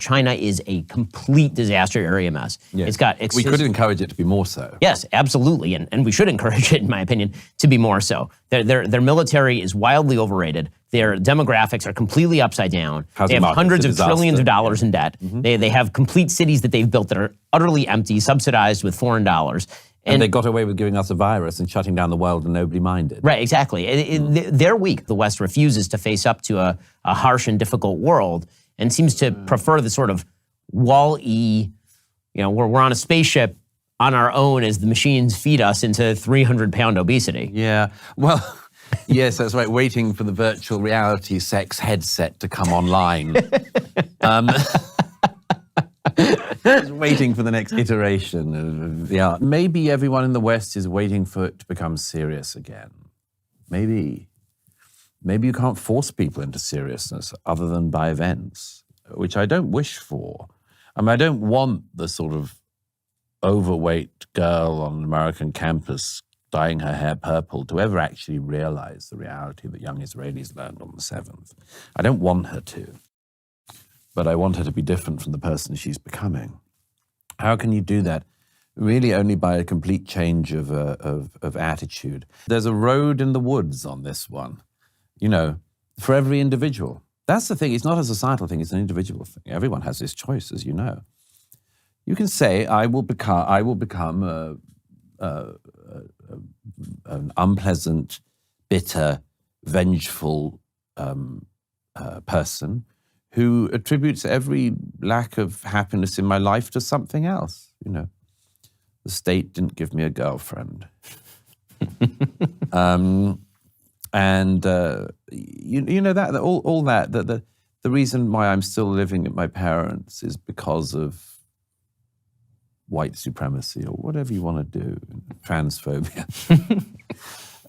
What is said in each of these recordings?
China is a complete disaster area mess. Yeah. We could encourage it to be more so. Yes, absolutely. And we should encourage it, in my opinion, to be more so. Their military is wildly overrated. Their demographics are completely upside down. They have hundreds of trillions of dollars in debt. They have complete cities that they've built that are utterly empty, subsidized with foreign dollars. And they got away with giving us a virus and shutting down the world and nobody minded. Right, exactly. They're weak. The West refuses to face up to a harsh and difficult world and seems to prefer the sort of Wall-E, where we're on a spaceship on our own as the machines feed us into 300-pound obesity. Yeah, well, yes, that's right, waiting for the virtual reality sex headset to come online. Just waiting for the next iteration of the art. Maybe everyone in the West is waiting for it to become serious again. Maybe you can't force people into seriousness other than by events, which I don't wish for. I mean, I don't want the sort of overweight girl on an American campus dyeing her hair purple to ever actually realize the reality that young Israelis learned on the 7th. I don't want her to. But I want her to be different from the person she's becoming. How can you do that? Really only by a complete change of attitude. There's a road in the woods on this one, for every individual. That's the thing. It's not a societal thing. It's an individual thing. Everyone has this choice, as you know. You can say, I will become an unpleasant, bitter, vengeful person who attributes every lack of happiness in my life to something else. The state didn't give me a girlfriend. The reason why I'm still living at my parents' is because of white supremacy or whatever you want to do, transphobia.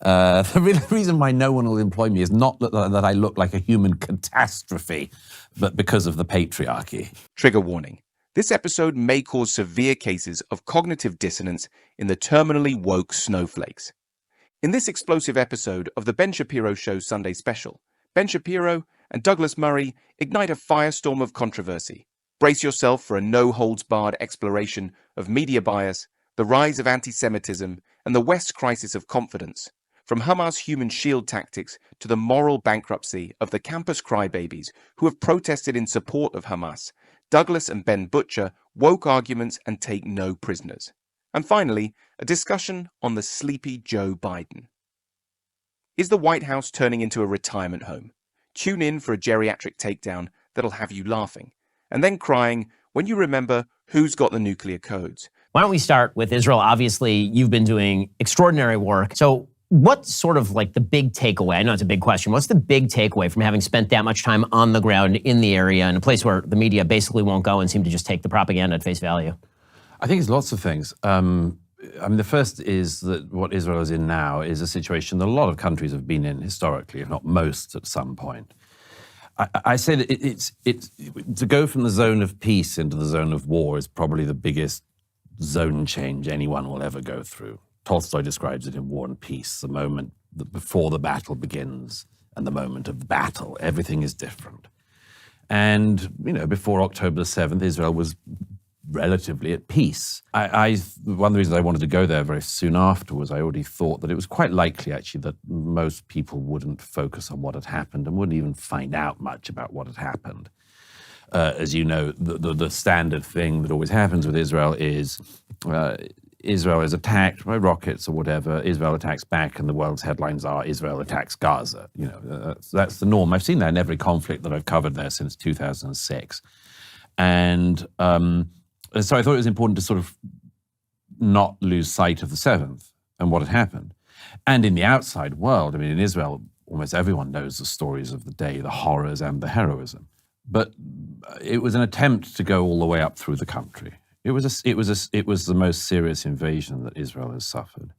The reason why no one will employ me is not that I look like a human catastrophe, but because of the patriarchy. Trigger warning. This episode may cause severe cases of cognitive dissonance in the terminally woke snowflakes. In this explosive episode of the Ben Shapiro Show Sunday Special, Ben Shapiro and Douglas Murray ignite a firestorm of controversy. Brace yourself for a no-holds-barred exploration of media bias, the rise of anti-Semitism, and the West's crisis of confidence. From Hamas human shield tactics to the moral bankruptcy of the campus crybabies who have protested in support of Hamas, Douglas and Ben butcher woke arguments and take no prisoners. And finally, a discussion on the sleepy Joe Biden. Is the White House turning into a retirement home? Tune in for a geriatric takedown that'll have you laughing, and then crying when you remember who's got the nuclear codes. Why don't we start with Israel? Obviously, you've been doing extraordinary work. So what's sort of like the big takeaway? I know it's a big question. What's the big takeaway from having spent that much time on the ground in the area in a place where the media basically won't go and seem to just take the propaganda at face value? I think it's lots of things. The first is that what Israel is in now is a situation that a lot of countries have been in historically, if not most at some point. I say that it's to go from the zone of peace into the zone of war is probably the biggest zone change anyone will ever go through. Tolstoy describes it in War and Peace, the moment before the battle begins and the moment of the battle. Everything is different. And, before October 7th, Israel was relatively at peace. One of the reasons I wanted to go there very soon after was I already thought that it was quite likely, actually, that most people wouldn't focus on what had happened and wouldn't even find out much about what had happened. As you know, the standard thing that always happens with Israel is Israel is attacked by rockets or whatever, Israel attacks back, and the world's headlines are Israel attacks Gaza. That's the norm. I've seen that in every conflict that I've covered there since 2006. And so I thought it was important to sort of not lose sight of the 7th and what had happened. And in the outside world, in Israel, almost everyone knows the stories of the day, the horrors and the heroism. But it was an attempt to go all the way up through the country. It was the most serious invasion that Israel has suffered.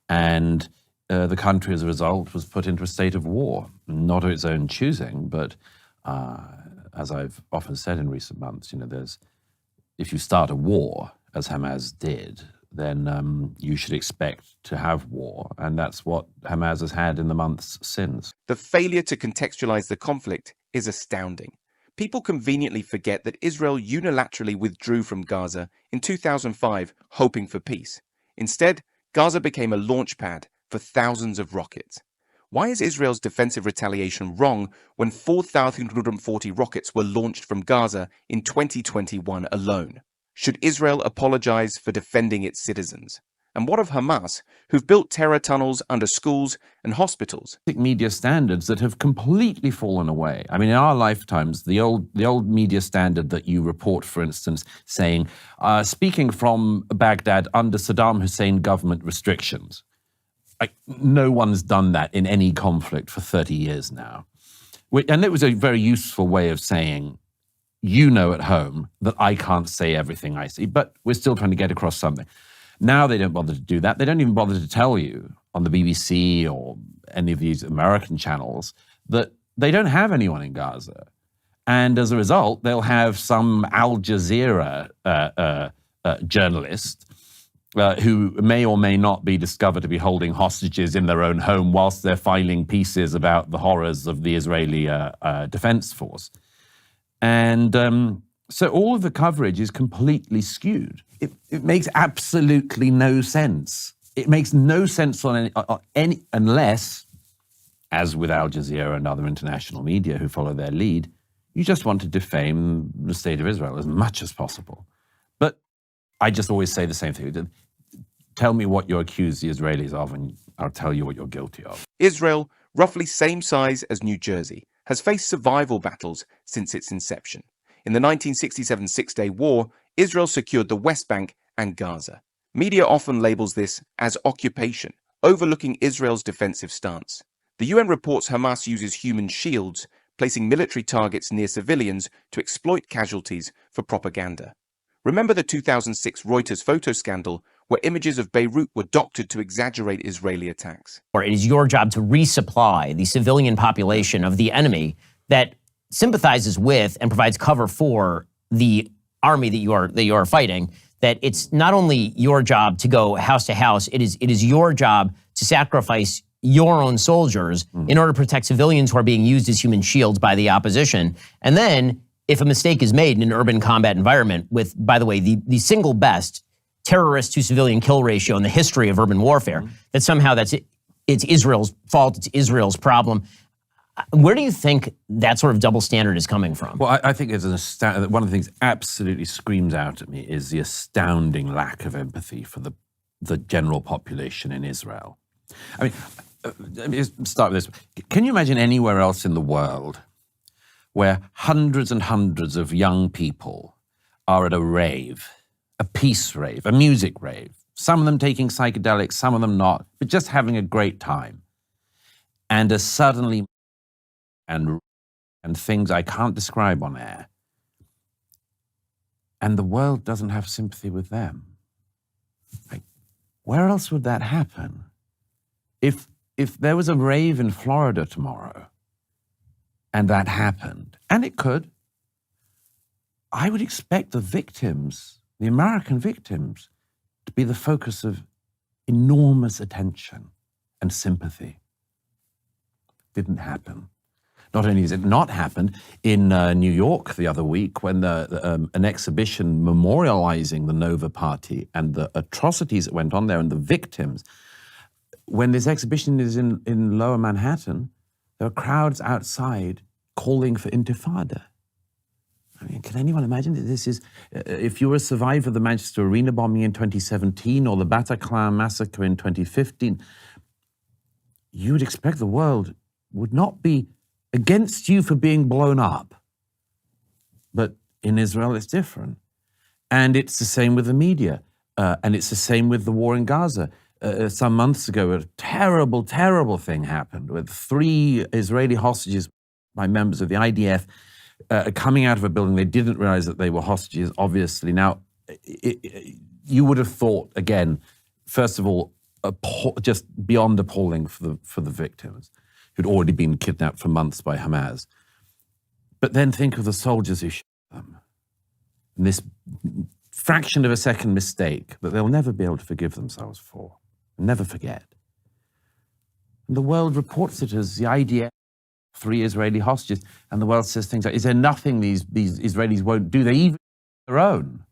And the country, as a result, was put into a state of war, not of its own choosing, but as I've often said in recent months, if you start a war, as Hamas did, then you should expect to have war. And that's what Hamas has had in the months since. The failure to contextualize the conflict is astounding. People conveniently forget that Israel unilaterally withdrew from Gaza in 2005, hoping for peace. Instead, Gaza became a launch pad for thousands of rockets. Why is Israel's defensive retaliation wrong when 4,140 rockets were launched from Gaza in 2021 alone? Should Israel apologize for defending its citizens? And what of Hamas, who've built terror tunnels under schools and hospitals? Media standards that have completely fallen away. I mean, in our lifetimes, the old media standard that you report, for instance, saying, speaking from Baghdad under Saddam Hussein government restrictions. No one's done that in any conflict for 30 years now. And it was a very useful way of saying, you know at home that I can't say everything I see, but we're still trying to get across something. Now they don't bother to do that. They don't even bother to tell you on the BBC or any of these American channels that they don't have anyone in Gaza. And as a result, they'll have some Al Jazeera journalist who may or may not be discovered to be holding hostages in their own home whilst they're filing pieces about the horrors of the Israeli Defense Force. And so all of the coverage is completely skewed. It makes absolutely no sense. It makes no sense on any unless, as with Al Jazeera and other international media who follow their lead, you just want to defame the state of Israel as much as possible. But I just always say the same thing. Tell me what you accuse the Israelis of, and I'll tell you what you're guilty of. Israel, roughly same size as New Jersey, has faced survival battles since its inception. In the 1967 Six-Day War, Israel secured the West Bank and Gaza. Media often labels this as occupation, overlooking Israel's defensive stance. The UN reports Hamas uses human shields, placing military targets near civilians to exploit casualties for propaganda. Remember the 2006 Reuters photo scandal, where images of Beirut were doctored to exaggerate Israeli attacks? Or it is your job to resupply the civilian population of the enemy that sympathizes with and provides cover for the army that you are fighting. That it's not only your job to go house to house, it is your job to sacrifice your own soldiers in order to protect civilians who are being used as human shields by the opposition. And then, if a mistake is made in an urban combat environment with, by the way, the single best terrorist to civilian kill ratio in the history of urban warfare, that somehow it's Israel's fault, it's Israel's problem. Where do you think that sort of double standard is coming from? Well, I think it's one of the things absolutely screams out at me is the astounding lack of empathy for the general population in Israel. I mean, let me just start with this. Can you imagine anywhere else in the world where hundreds and hundreds of young people are at a rave, a peace rave, a music rave, some of them taking psychedelics, some of them not, but just having a great time, and are suddenly and things I can't describe on air, and the world doesn't have sympathy with them? Like, where else would that happen? If there was a rave in Florida tomorrow, and that happened, and it could, I would expect the victims, the American victims, to be the focus of enormous attention and sympathy. Didn't happen. Not only has it not happened, in New York the other week, when an exhibition memorializing the Nova Party and the atrocities that went on there and the victims, when this exhibition is in Lower Manhattan, there are crowds outside calling for intifada. I mean, can anyone imagine that this is, if you were a survivor of the Manchester Arena bombing in 2017 or the Bataclan massacre in 2015, you would expect the world would not be against you for being blown up. But in Israel, it's different. And it's the same with the media. And it's the same with the war in Gaza. Some months ago, a terrible, terrible thing happened with 3 Israeli hostages by members of the IDF coming out of a building. They didn't realize that they were hostages, obviously. Now, you would have thought, again, first of all, just beyond appalling for the victims who'd already been kidnapped for months by Hamas. But then think of the soldiers who shot them. And this fraction of a second mistake that they'll never be able to forgive themselves for, never forget. And the world reports it as the IDF 3 Israeli hostages. And the world says things like, is there nothing these Israelis won't do? They even their own.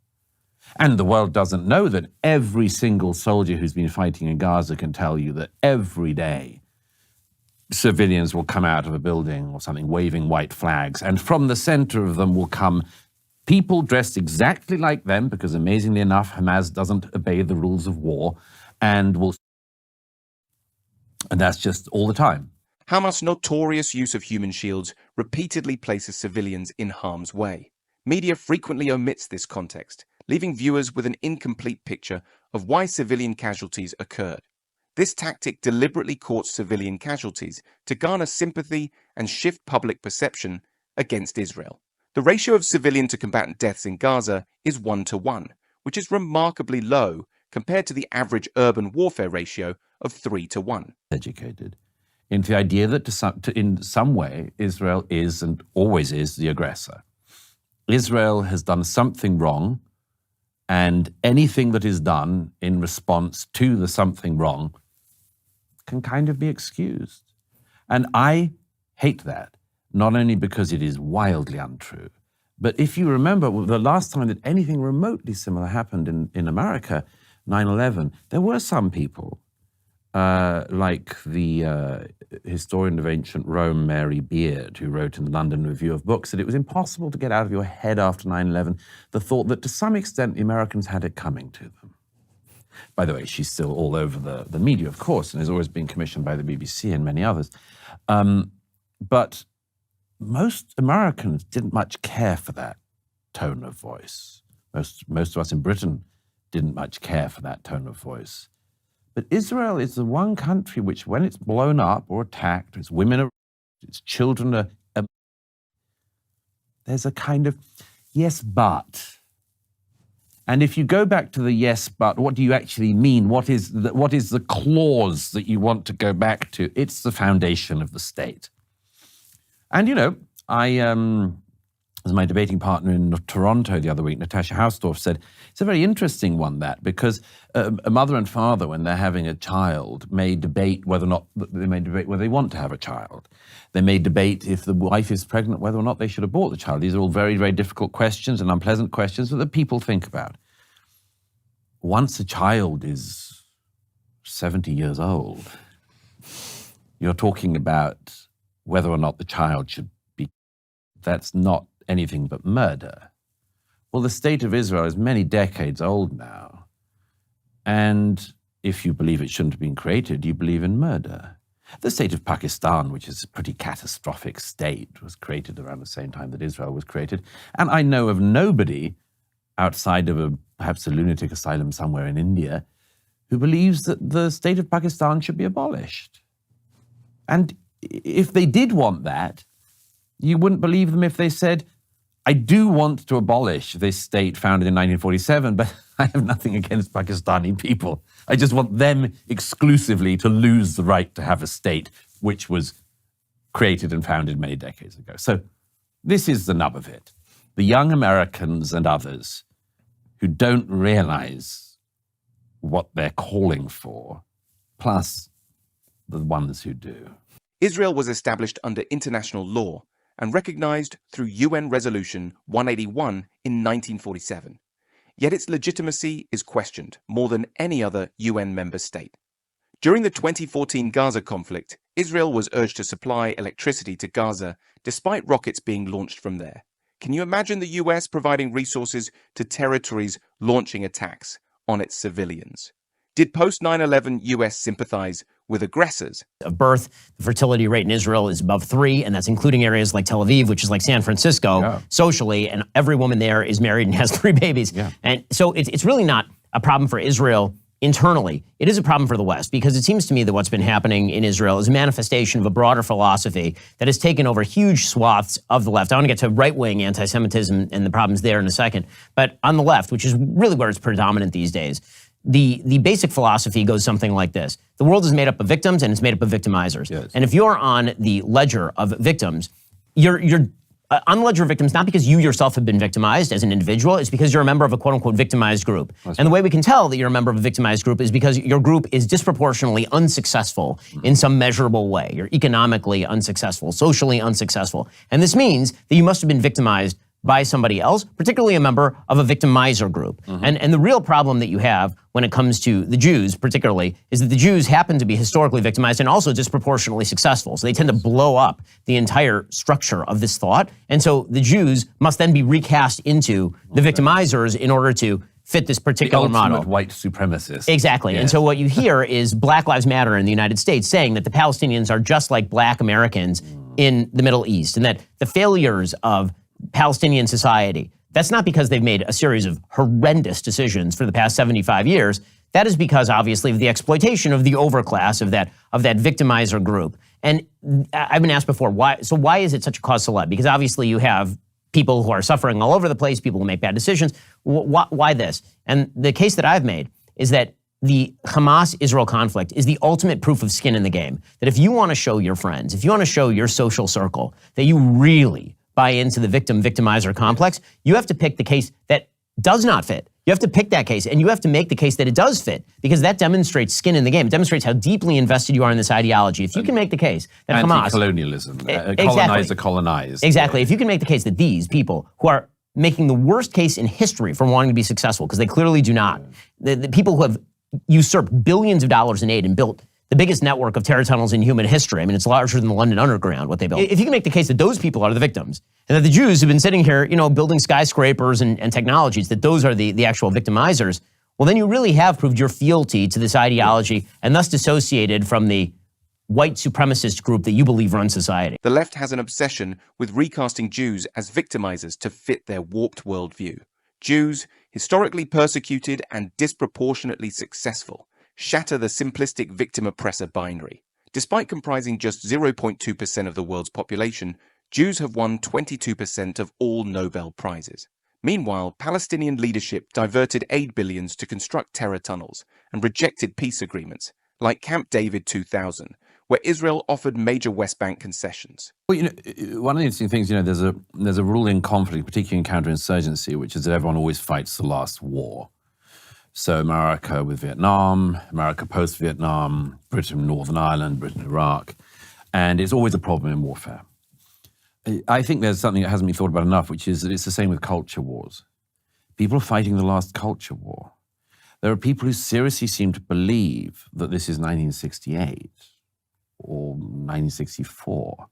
And the world doesn't know that every single soldier who's been fighting in Gaza can tell you that every day civilians will come out of a building or something waving white flags, and from the center of them will come people dressed exactly like them, because amazingly enough, Hamas doesn't obey the rules of war, and that's just all the time. Hamas' notorious use of human shields repeatedly places civilians in harm's way. Media frequently omits this context, leaving viewers with an incomplete picture of why civilian casualties occurred. This tactic deliberately courts civilian casualties to garner sympathy and shift public perception against Israel. The ratio of civilian to combatant deaths in Gaza is 1-to-1, which is remarkably low compared to the average urban warfare ratio of 3-to-1. Educated into the idea that in some way Israel is and always is the aggressor. Israel has done something wrong, and anything that is done in response to the something wrong can kind of be excused. And I hate that, not only because it is wildly untrue, but if you remember the last time that anything remotely similar happened in America, 9/11, there were some people, like the historian of ancient Rome, Mary Beard, who wrote in the London Review of Books that it was impossible to get out of your head after 9/11 the thought that to some extent the Americans had it coming to them. By the way, she's still all over the media, of course, and has always been commissioned by the BBC and many others. But most Americans didn't much care for that tone of voice. Most of us in Britain didn't much care for that tone of voice. But Israel is the one country which, when it's blown up or attacked, its women are, its children are, there's a kind of yes, but. And if you go back to the yes, but, what do you actually mean? What is the clause that you want to go back to? It's the foundation of the state. And, you know, as my debating partner in Toronto the other week, Natasha Hausdorff, said, it's a very interesting one, that, because a mother and father, when they're having a child, may debate whether they want to have a child. They may debate, if the wife is pregnant, whether or not they should abort the child. These are all very, very difficult questions and unpleasant questions that people think about. Once a child is 70 years old, you're talking about whether or not the child should be. That's not anything but murder. Well, the state of Israel is many decades old now. And if you believe it shouldn't have been created, you believe in murder. The state of Pakistan, which is a pretty catastrophic state, was created around the same time that Israel was created. And I know of nobody outside of perhaps a lunatic asylum somewhere in India who believes that the state of Pakistan should be abolished. And if they did want that, you wouldn't believe them if they said, I do want to abolish this state founded in 1947, but I have nothing against Pakistani people. I just want them exclusively to lose the right to have a state which was created and founded many decades ago. So this is the nub of it. The young Americans and others who don't realize what they're calling for, plus the ones who do. Israel was established under international law and recognized through UN Resolution 181 in 1947. Yet its legitimacy is questioned more than any other UN member state. During the 2014 Gaza conflict, Israel was urged to supply electricity to Gaza despite rockets being launched from there. Can you imagine the US providing resources to territories launching attacks on its civilians? Did post-9/11 US sympathize with aggressors? Of birth, the fertility rate in Israel is above 3, and that's including areas like Tel Aviv, which is like San Francisco, socially, and every woman there is married and has 3 babies. Yeah. And so it's really not a problem for Israel internally. It is a problem for the West, because it seems to me that what's been happening in Israel is a manifestation of a broader philosophy that has taken over huge swaths of the left. I want to get to right-wing anti-Semitism and the problems there in a second. But on the left, which is really where it's predominant these days, the basic philosophy goes something like this. The world is made up of victims and it's made up of victimizers. Yes. And if you're on the ledger of victims, you're on the ledger of victims, not because you yourself have been victimized as an individual, it's because you're a member of a quote-unquote victimized group. The way we can tell that you're a member of a victimized group is because your group is disproportionately unsuccessful in some measurable way. You're economically unsuccessful, socially unsuccessful. And this means that you must have been victimized by somebody else, particularly a member of a victimizer group. And the real problem that you have when it comes to the Jews particularly is that the Jews happen to be historically victimized and also disproportionately successful. So they tend to blow up the entire structure of this thought. And so the Jews must then be recast into the victimizers in order to fit this particular model. White supremacist. Exactly. Yes. And so what you hear is Black Lives Matter in the United States saying that the Palestinians are just like Black Americans in the Middle East, and that the failures of Palestinian society, that's not because they've made a series of horrendous decisions for the past 75 years. That is because, obviously, of the exploitation of the overclass of that victimizer group. And I've been asked before, why is it such a cause célèbre? Because obviously you have people who are suffering all over the place, people who make bad decisions. Why this? And the case that I've made is that the Hamas-Israel conflict is the ultimate proof of skin in the game. That if you want to show your friends, if you want to show your social circle that you really buy into the victim-victimizer complex, you have to pick the case that does not fit. You have to pick that case, and you have to make the case that it does fit, because that demonstrates skin in the game. It demonstrates how deeply invested you are in this ideology. If you can make the case that Hamas... Anti-colonialism, colonizer colonized. Exactly. If you can make the case that these people who are making the worst case in history for wanting to be successful, because they clearly do not, the people who have usurped billions of dollars in aid and built the biggest network of terror tunnels in human history. I mean, it's larger than the London Underground, what they built. If you can make the case that those people are the victims, and that the Jews have been sitting here, building skyscrapers and technologies, that those are the actual victimizers, well, then you really have proved your fealty to this ideology and thus dissociated from the white supremacist group that you believe runs society. The left has an obsession with recasting Jews as victimizers to fit their warped worldview. Jews, historically persecuted and disproportionately successful, shatter the simplistic victim-oppressor binary. Despite comprising just 0.2% of the world's population, Jews have won 22% of all Nobel Prizes. Meanwhile, Palestinian leadership diverted aid billions to construct terror tunnels and rejected peace agreements, like Camp David 2000, where Israel offered major West Bank concessions. Well, one of the interesting things, there's a rule in conflict, particularly in counterinsurgency, which is that everyone always fights the last war. So America with Vietnam, America post-Vietnam, Britain, Northern Ireland, Britain, Iraq. And it's always a problem in warfare. I think there's something that hasn't been thought about enough, which is that it's the same with culture wars. People are fighting the last culture war. There are people who seriously seem to believe that this is 1968 or 1964.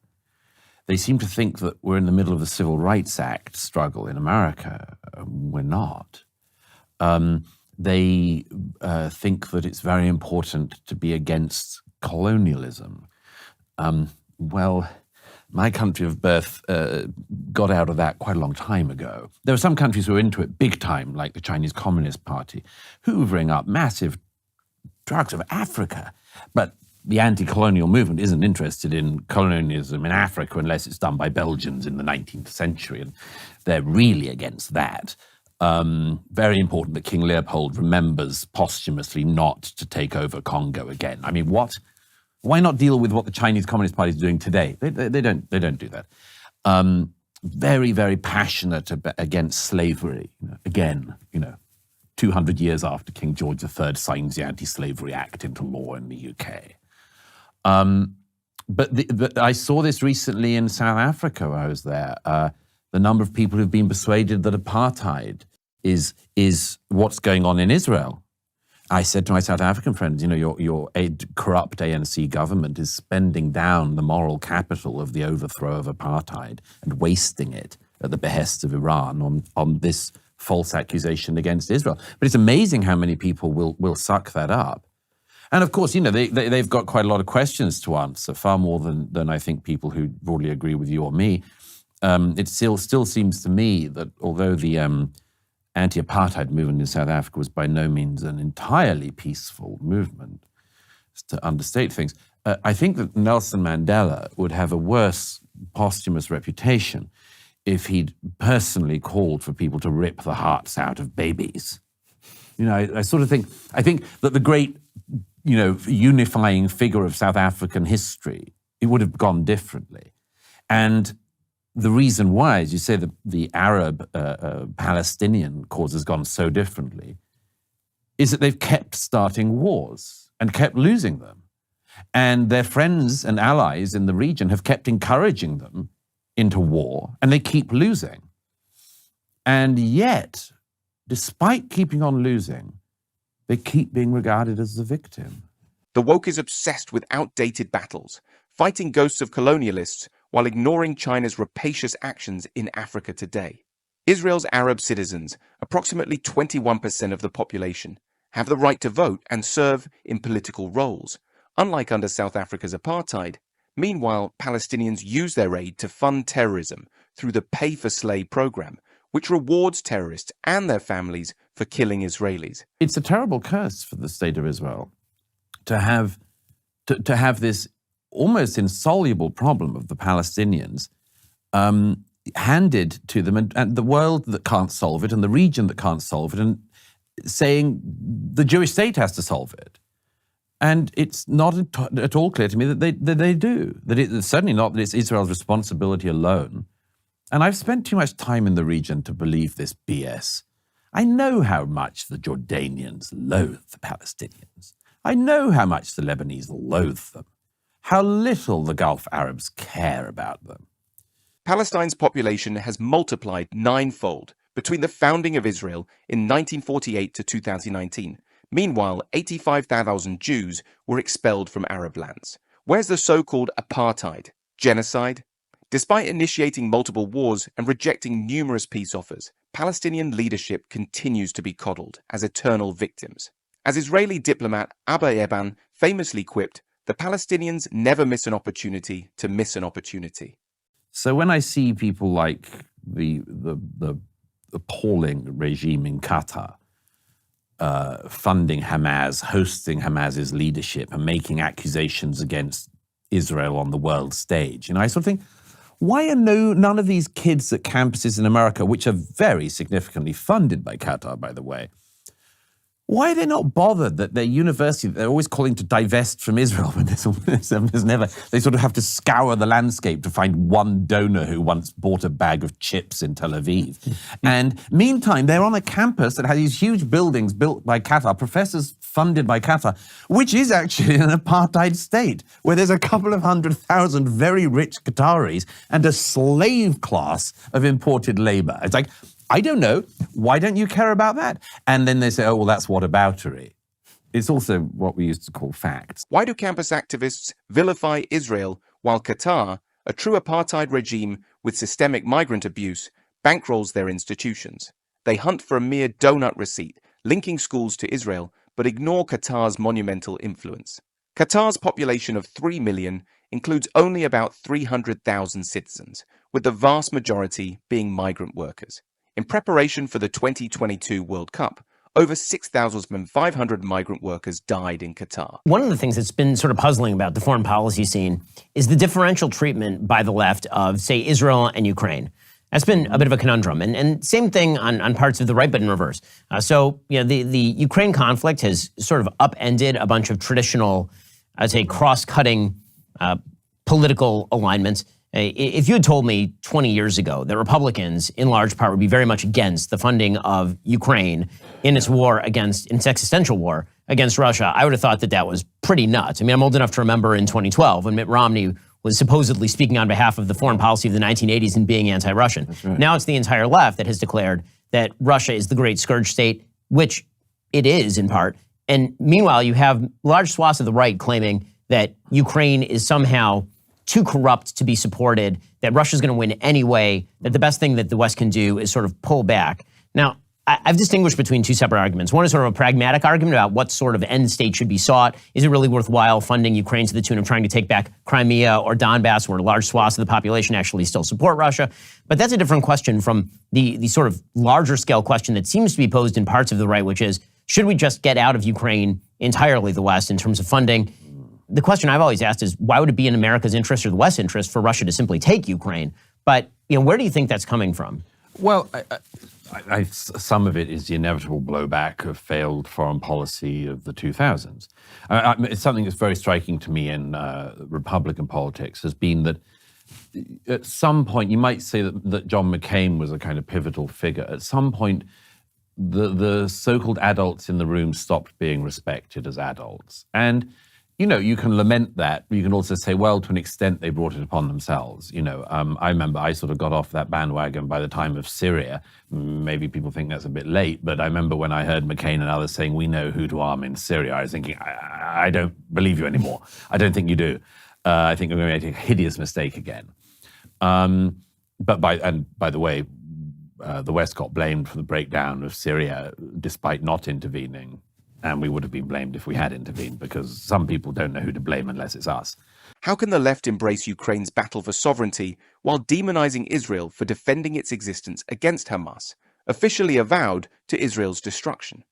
They seem to think that we're in the middle of the Civil Rights Act struggle in America. We're not. They think that it's very important to be against colonialism. Well, my country of birth got out of that quite a long time ago. There were some countries who were into it big time, like the Chinese Communist Party, hoovering up massive drugs of Africa. But the anti-colonial movement isn't interested in colonialism in Africa unless it's done by Belgians in the 19th century, and they're really against that. Very important that King Leopold remembers posthumously not to take over Congo again. I mean, what? Why not deal with what the Chinese Communist Party is doing today? They don't do that. Very, very passionate against slavery. Again, 200 years after King George III signs the Anti-Slavery Act into law in the UK. But I saw this recently in South Africa when I was there. The number of people who've been persuaded that apartheid is what's going on in Israel. I said to my South African friends, your corrupt ANC government is spending down the moral capital of the overthrow of apartheid and wasting it at the behest of Iran on this false accusation against Israel. But it's amazing how many people will suck that up. And of course, they've got quite a lot of questions to answer, far more than I think people who broadly agree with you or me. It still seems to me that although the anti-apartheid movement in South Africa was by no means an entirely peaceful movement, to understate things, I think that Nelson Mandela would have a worse posthumous reputation if he'd personally called for people to rip the hearts out of babies. I sort of think that the great, unifying figure of South African history, it would have gone differently. And the reason why, as you say, the Arab-Palestinian cause has gone so differently is that they've kept starting wars and kept losing them. And their friends and allies in the region have kept encouraging them into war, and they keep losing. And yet, despite keeping on losing, they keep being regarded as the victim. The woke is obsessed with outdated battles, fighting ghosts of colonialists while ignoring China's rapacious actions in Africa today. Israel's Arab citizens, approximately 21% of the population, have the right to vote and serve in political roles, unlike under South Africa's apartheid. Meanwhile, Palestinians use their aid to fund terrorism through the Pay-for-Slay program, which rewards terrorists and their families for killing Israelis. It's a terrible curse for the state of Israel to have this almost insoluble problem of the Palestinians handed to them, and the world that can't solve it, and the region that can't solve it, and saying the Jewish state has to solve it. And it's not at all clear to me that they do. That it's certainly not that it's Israel's responsibility alone. And I've spent too much time in the region to believe this BS. I know how much the Jordanians loathe the Palestinians. I know how much the Lebanese loathe them. How little the Gulf Arabs care about them. Palestine's population has multiplied ninefold between the founding of Israel in 1948 to 2019. Meanwhile, 85,000 Jews were expelled from Arab lands. Where's the so-called apartheid? Genocide? Despite initiating multiple wars and rejecting numerous peace offers, Palestinian leadership continues to be coddled as eternal victims. As Israeli diplomat Abba Eban famously quipped, the Palestinians never miss an opportunity to miss an opportunity. So when I see people like the appalling regime in Qatar funding Hamas, hosting Hamas's leadership, and making accusations against Israel on the world stage, I sort of think, why are none of these kids at campuses in America, which are very significantly funded by Qatar, by the way, why are they not bothered that their university, they're always calling to divest from Israel, but there's never, they sort of have to scour the landscape to find one donor who once bought a bag of chips in Tel Aviv. And meantime, they're on a campus that has these huge buildings built by Qatar, professors funded by Qatar, which is actually an apartheid state, where there's a couple of 100,000 very rich Qataris and a slave class of imported labor. It's like, I don't know. Why don't you care about that? And then they say, oh, well, that's whataboutery. It's also what we used to call facts. Why do campus activists vilify Israel while Qatar, a true apartheid regime with systemic migrant abuse, bankrolls their institutions? They hunt for a mere donut receipt, linking schools to Israel, but ignore Qatar's monumental influence. Qatar's population of 3 million includes only about 300,000 citizens, with the vast majority being migrant workers. In preparation for the 2022 World Cup, over 6,500 migrant workers died in Qatar. One of the things that's been sort of puzzling about the foreign policy scene is the differential treatment by the left of, say, Israel and Ukraine. That's been a bit of a conundrum. And same thing on parts of the right, but in reverse. The Ukraine conflict has sort of upended a bunch of traditional, I'd say, cross-cutting political alignments. If you had told me 20 years ago that Republicans, in large part, would be very much against the funding of Ukraine in its existential war against Russia, I would have thought that was pretty nuts. I mean, I'm old enough to remember in 2012 when Mitt Romney was supposedly speaking on behalf of the foreign policy of the 1980s and being anti-Russian. Right. Now it's the entire left that has declared that Russia is the great scourge state, which it is in part. And meanwhile, you have large swaths of the right claiming that Ukraine is somehow too corrupt to be supported, that Russia's going to win anyway, that the best thing that the West can do is sort of pull back. Now, I've distinguished between two separate arguments. One is sort of a pragmatic argument about what sort of end state should be sought. Is it really worthwhile funding Ukraine to the tune of trying to take back Crimea or Donbass, where large swaths of the population actually still support Russia? But that's a different question from the sort of larger scale question that seems to be posed in parts of the right, which is, should we just get out of Ukraine entirely, the West, in terms of funding? The question I've always asked is, why would it be in America's interest or the West's interest for Russia to simply take Ukraine? But where do you think that's coming from? Well, some of it is the inevitable blowback of failed foreign policy of the 2000s. It's something that's very striking to me in Republican politics has been that at some point, you might say that John McCain was a kind of pivotal figure. At some point, the so-called adults in the room stopped being respected as adults. And, you can lament that. You can also say, well, to an extent, they brought it upon themselves. I remember I sort of got off that bandwagon by the time of Syria. Maybe people think that's a bit late, but I remember when I heard McCain and others saying, we know who to arm in Syria, I was thinking, I don't believe you anymore. I don't think you do. I think we're going to make a hideous mistake again. But by the way, the West got blamed for the breakdown of Syria despite not intervening. And we would have been blamed if we had intervened, because some people don't know who to blame unless it's us. How can the left embrace Ukraine's battle for sovereignty while demonizing Israel for defending its existence against Hamas, officially avowed to Israel's destruction?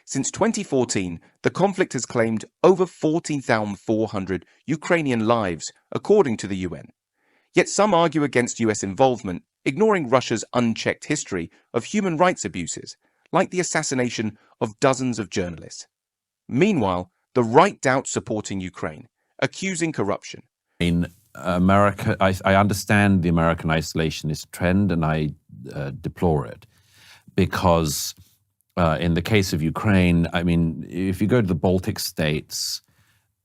Since 2014, the conflict has claimed over 14,400 Ukrainian lives, according to the UN. Yet some argue against US involvement, ignoring Russia's unchecked history of human rights abuses, like the assassination of dozens of journalists. Meanwhile, the right doubts supporting Ukraine, accusing corruption. In America, I understand the American isolationist trend, and I deplore it, because in the case of Ukraine, if you go to the Baltic states,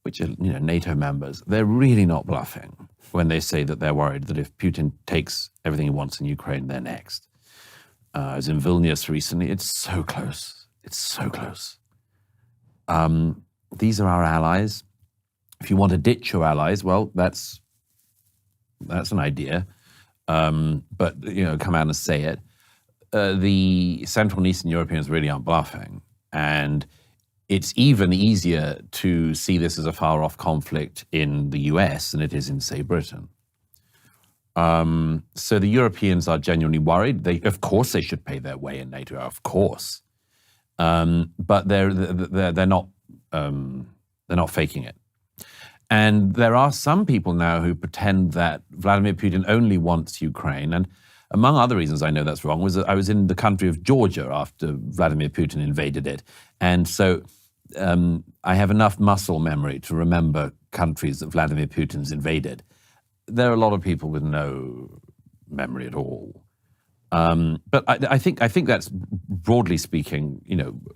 which are NATO members, they're really not bluffing when they say that they're worried that if Putin takes everything he wants in Ukraine, they're next. I was in Vilnius recently. It's so close. It's so close. These are our allies. If you want to ditch your allies, well, that's an idea. But come out and say it. The Central and Eastern Europeans really aren't bluffing, and it's even easier to see this as a far-off conflict in the US than it is in, say, Britain. So the Europeans are genuinely worried. Of course, they should pay their way in NATO, of course, but they're not faking it. And there are some people now who pretend that Vladimir Putin only wants Ukraine. And among other reasons I know that's wrong was that I was in the country of Georgia after Vladimir Putin invaded it. And so I have enough muscle memory to remember countries that Vladimir Putin's invaded. There are a lot of people with no memory at all. But I think that's, broadly speaking,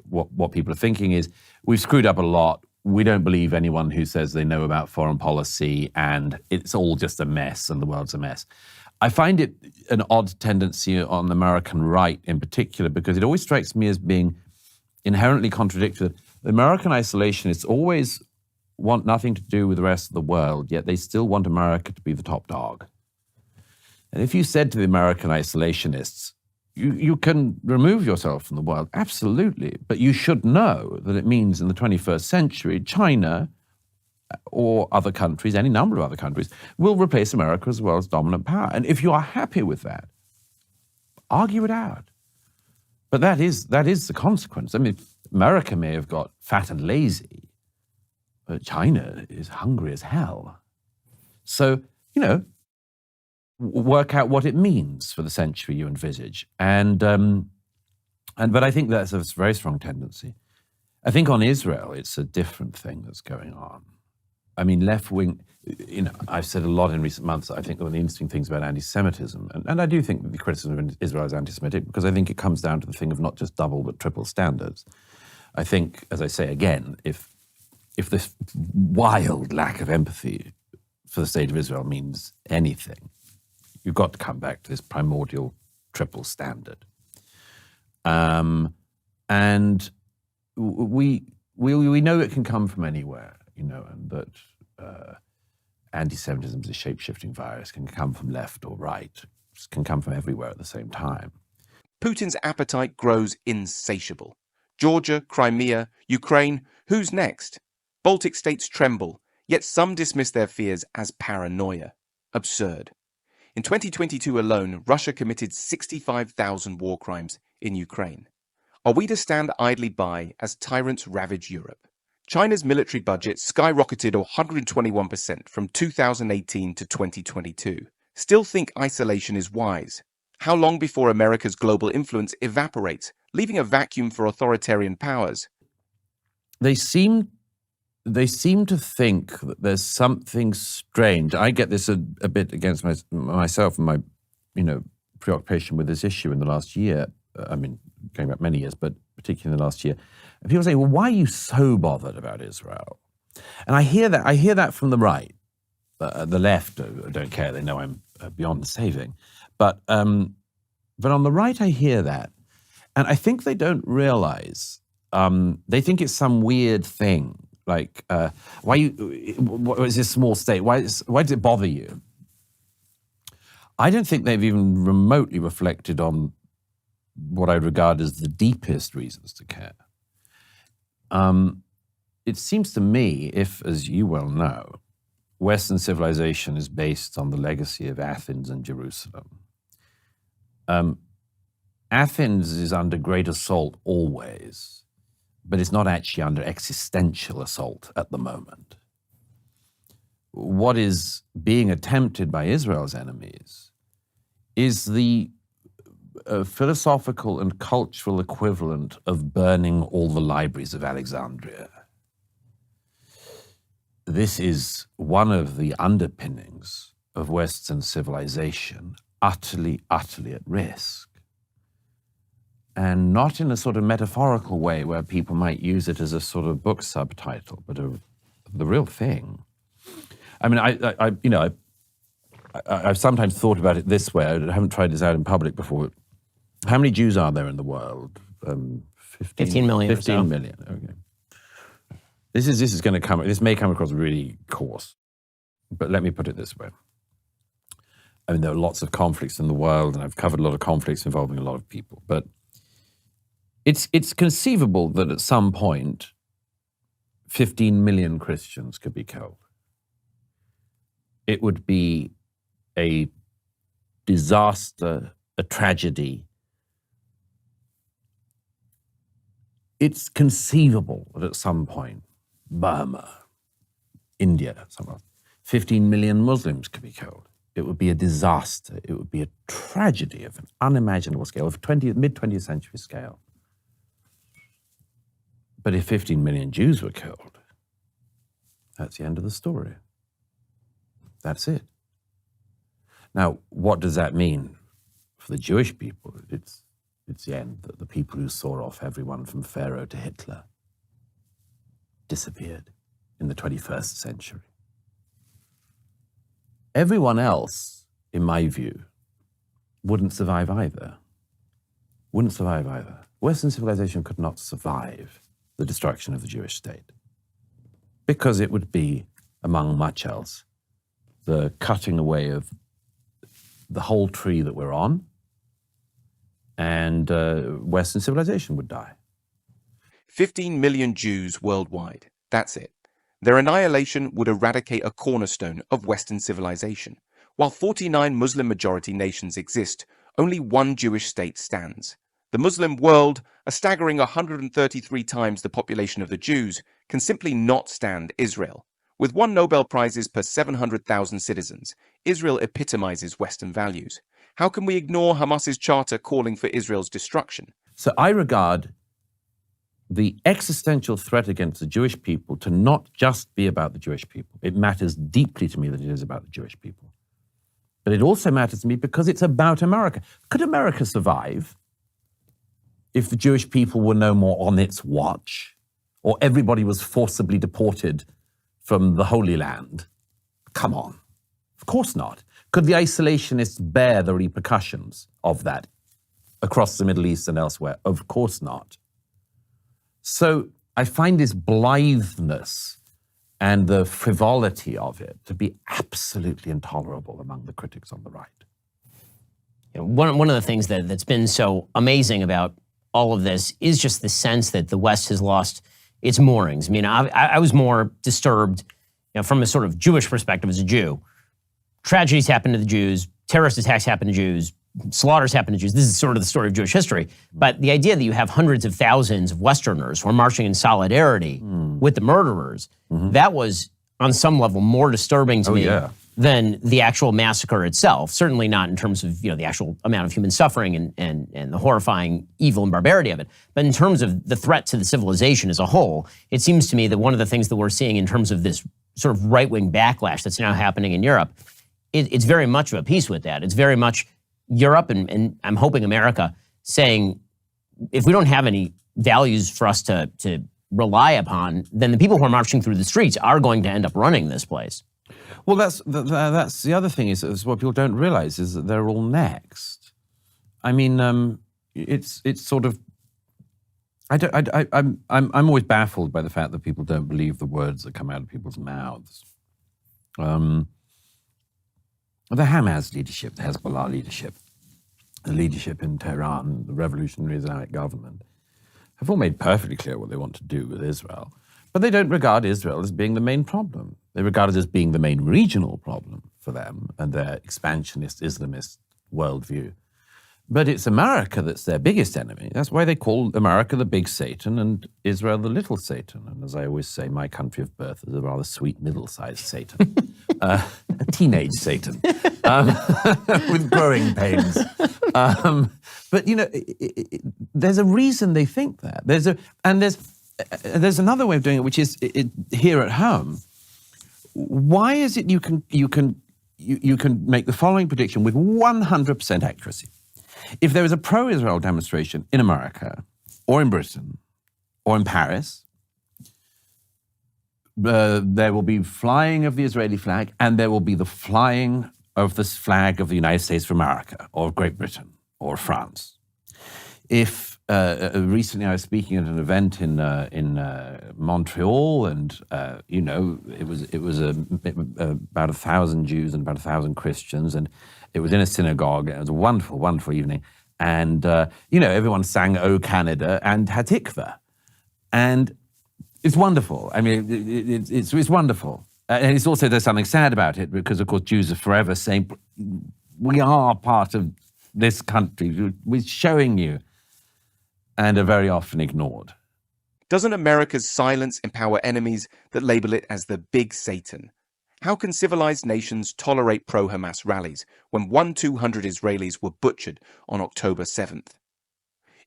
what people are thinking is we've screwed up a lot. We don't believe anyone who says they know about foreign policy, and it's all just a mess and the world's a mess. I find it an odd tendency on the American right in particular, because it always strikes me as being inherently contradictory. The American isolationists always want nothing to do with the rest of the world, yet they still want America to be the top dog. And if you said to the American isolationists, you can remove yourself from the world, absolutely, but you should know that it means in the 21st century, China or other countries, any number of other countries, will replace America as well as dominant power. And if you are happy with that, argue it out. But that is the consequence. America may have got fat and lazy, but China is hungry as hell. So, work out what it means for the century you envisage. But I think that's a very strong tendency. I think on Israel, it's a different thing that's going on. Left-wing, I've said a lot in recent months, I think one of the interesting things about anti-Semitism, and I do think that the criticism of Israel is anti-Semitic, because I think it comes down to the thing of not just double but triple standards. I think, as I say again, if this wild lack of empathy for the state of Israel means anything, you've got to come back to this primordial triple standard. And we know it can come from anywhere, and that anti-Semitism is a shape-shifting virus, can come from left or right, can come from everywhere at the same time. Putin's appetite grows insatiable. Georgia, Crimea, Ukraine, who's next? Baltic states tremble, yet some dismiss their fears as paranoia. Absurd. In 2022 alone, Russia committed 65,000 war crimes in Ukraine. Are we to stand idly by as tyrants ravage Europe? China's military budget skyrocketed 121% from 2018 to 2022. Still think isolation is wise? How long before America's global influence evaporates, leaving a vacuum for authoritarian powers? They seem they seem to think that there's something strange. I get this a bit against myself and my, preoccupation with this issue in the last year. I mean, going back many years, but particularly in the last year. And people say, well, why are you so bothered about Israel? And I hear that from the right. The left don't care. They know I'm beyond saving. But on the right, I hear that. And I think they don't realize, they think it's some weird thing. Like, what is this small state? Why does it bother you? I don't think they've even remotely reflected on what I regard as the deepest reasons to care. It seems to me, if, as you well know, Western civilization is based on the legacy of Athens and Jerusalem. Athens is under great assault always, but it's not actually under existential assault at the moment. What is being attempted by Israel's enemies is the philosophical and cultural equivalent of burning all the libraries of Alexandria. This is one of the underpinnings of Western civilization, utterly, utterly at risk. And not in a sort of metaphorical way where people might use it as a sort of book subtitle, but the real thing. I mean, I've sometimes thought about it this way. I haven't tried this out in public before. How many Jews are there in the world? 15 million. 15 million. Okay. This is going to come. This may come across really coarse, but let me put it this way. I mean, there are lots of conflicts in the world, and I've covered a lot of conflicts involving a lot of people. But it's conceivable that at some point, 15 million Christians could be killed. It would be a disaster, a tragedy. It's conceivable that at some point, Burma, India, somewhere, 15 million Muslims could be killed. It would be a disaster. It would be a tragedy of an unimaginable scale, of mid-20th century scale. But if 15 million Jews were killed, that's the end of the story. That's it. Now, what does that mean for the Jewish people? It's the end. The people who saw off everyone from Pharaoh to Hitler disappeared in the 21st century. Everyone else, in my view, wouldn't survive either. Wouldn't survive either. Western civilization could not survive the destruction of the Jewish state because it would be, among much else, the cutting away of the whole tree that we're on, and Western civilization would die. 15 million Jews worldwide. That's it. Their annihilation would eradicate a cornerstone of Western civilization. While 49 Muslim-majority nations exist, only one Jewish state stands. The Muslim world, a staggering 133 times the population of the Jews, can simply not stand Israel. With 1 Nobel Prizes per 700,000 citizens, Israel epitomizes Western values. How can we ignore Hamas's charter calling for Israel's destruction? So I regard the existential threat against the Jewish people to not just be about the Jewish people. It matters deeply to me that it is about the Jewish people. But it also matters to me because it's about America. Could America survive if the Jewish people were no more on its watch, or everybody was forcibly deported from the Holy Land? Come on. Of course not. Could the isolationists bear the repercussions of that across the Middle East and elsewhere? Of course not. So I find this blitheness and the frivolity of it to be absolutely intolerable among the critics on the right. One of the things that's been so amazing about all of this is just the sense that the West has lost its moorings. I mean, I was more disturbed, from a sort of Jewish perspective as a Jew. Tragedies happen to the Jews, terrorist attacks happen to Jews, slaughters happen to Jews. This is sort of the story of Jewish history. But the idea that you have hundreds of thousands of Westerners who are marching in solidarity with the murderers, that was on some level more disturbing to me than the actual massacre itself. Certainly not in terms of the actual amount of human suffering and the horrifying evil and barbarity of it. But in terms of the threat to the civilization as a whole, it seems to me that one of the things that we're seeing in terms of this sort of right-wing backlash that's now happening in Europe, it's very much of a piece with that. It's very much Europe and I'm hoping America saying, if we don't have any values for us to rely upon, then the people who are marching through the streets are going to end up running this place. Well, that's the other thing is what people don't realize is that they're all next. I mean, it's sort of. I'm always baffled by the fact that people don't believe the words that come out of people's mouths. The Hamas leadership, the Hezbollah leadership, the leadership in Tehran, the revolutionary Islamic government, have all made perfectly clear what they want to do with Israel. But they don't regard Israel as being the main problem. They regard it as being the main regional problem for them and their expansionist Islamist worldview. But it's America that's their biggest enemy. That's why they call America the big Satan and Israel the little Satan. And as I always say, my country of birth is a rather sweet middle-sized Satan, a teenage Satan with growing pains. But there's a reason they think that. There's another way of doing it, which is here at home. Why is it you can make the following prediction with 100% accuracy? If there is a pro-Israel demonstration in America, or in Britain, or in Paris, there will be flying of the Israeli flag, and there will be the flying of the flag of the United States of America, or of Great Britain, or France. If recently I was speaking at an event in Montreal, and it was about 1,000 Jews and about 1,000 Christians, and it was in a synagogue. And it was a wonderful, wonderful evening, and everyone sang "O Canada" and Hatikva, and it's wonderful. I mean, it's wonderful, and it's also there's something sad about it because, of course, Jews are forever saying we are part of this country. We're showing you. And are very often ignored. Doesn't America's silence empower enemies that label it as the big Satan? How can civilized nations tolerate pro-Hamas rallies when 200 Israelis were butchered on October 7th?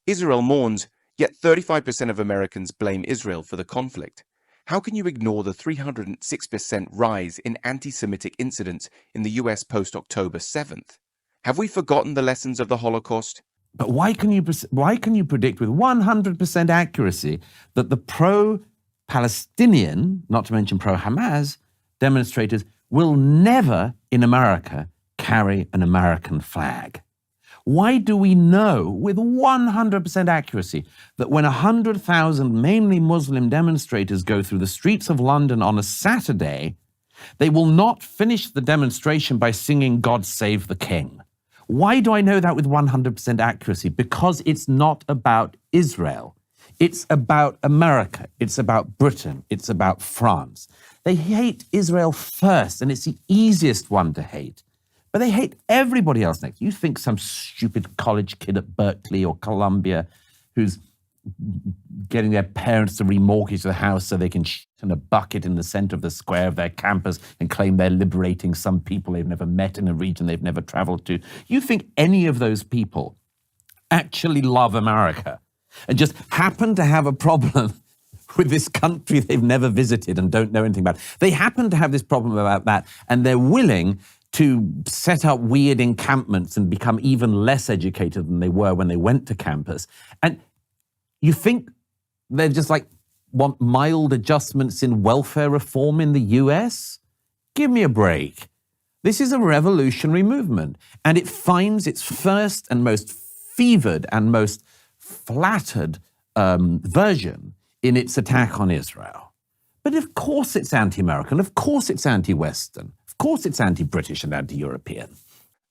Israel mourns, yet 35% of Americans blame Israel for the conflict. How can you ignore the 306% rise in anti-Semitic incidents in the US post-October 7th? Have we forgotten the lessons of the Holocaust? But why can you predict with 100% accuracy that the pro-Palestinian, not to mention pro-Hamas, demonstrators will never in America carry an American flag? Why do we know with 100% accuracy that when 100,000 mainly Muslim demonstrators go through the streets of London on a Saturday, they will not finish the demonstration by singing "God Save the King"? Why do I know that with 100% accuracy? Because it's not about Israel. It's about America. It's about Britain. It's about France. They hate Israel first, and it's the easiest one to hate. But they hate everybody else next. You think some stupid college kid at Berkeley or Columbia who's getting their parents to remortgage the house so they can shit in a bucket in the center of the square of their campus and claim they're liberating some people they've never met in a region they've never traveled to. You think any of those people actually love America and just happen to have a problem with this country they've never visited and don't know anything about? They happen to have this problem about that, and they're willing to set up weird encampments and become even less educated than they were when they went to campus. And you think they're just want mild adjustments in welfare reform in the US? Give me a break. This is a revolutionary movement, and it finds its first and most fevered and most flattered version in its attack on Israel. But of course it's anti-American, of course it's anti-Western, of course it's anti-British and anti-European.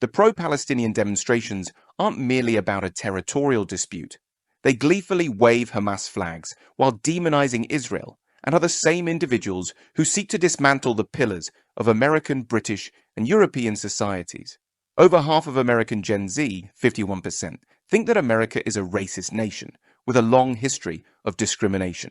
The pro-Palestinian demonstrations aren't merely about a territorial dispute. They gleefully wave Hamas flags while demonizing Israel and are the same individuals who seek to dismantle the pillars of American, British, and European societies. Over half of American Gen Z, 51%, think that America is a racist nation with a long history of discrimination.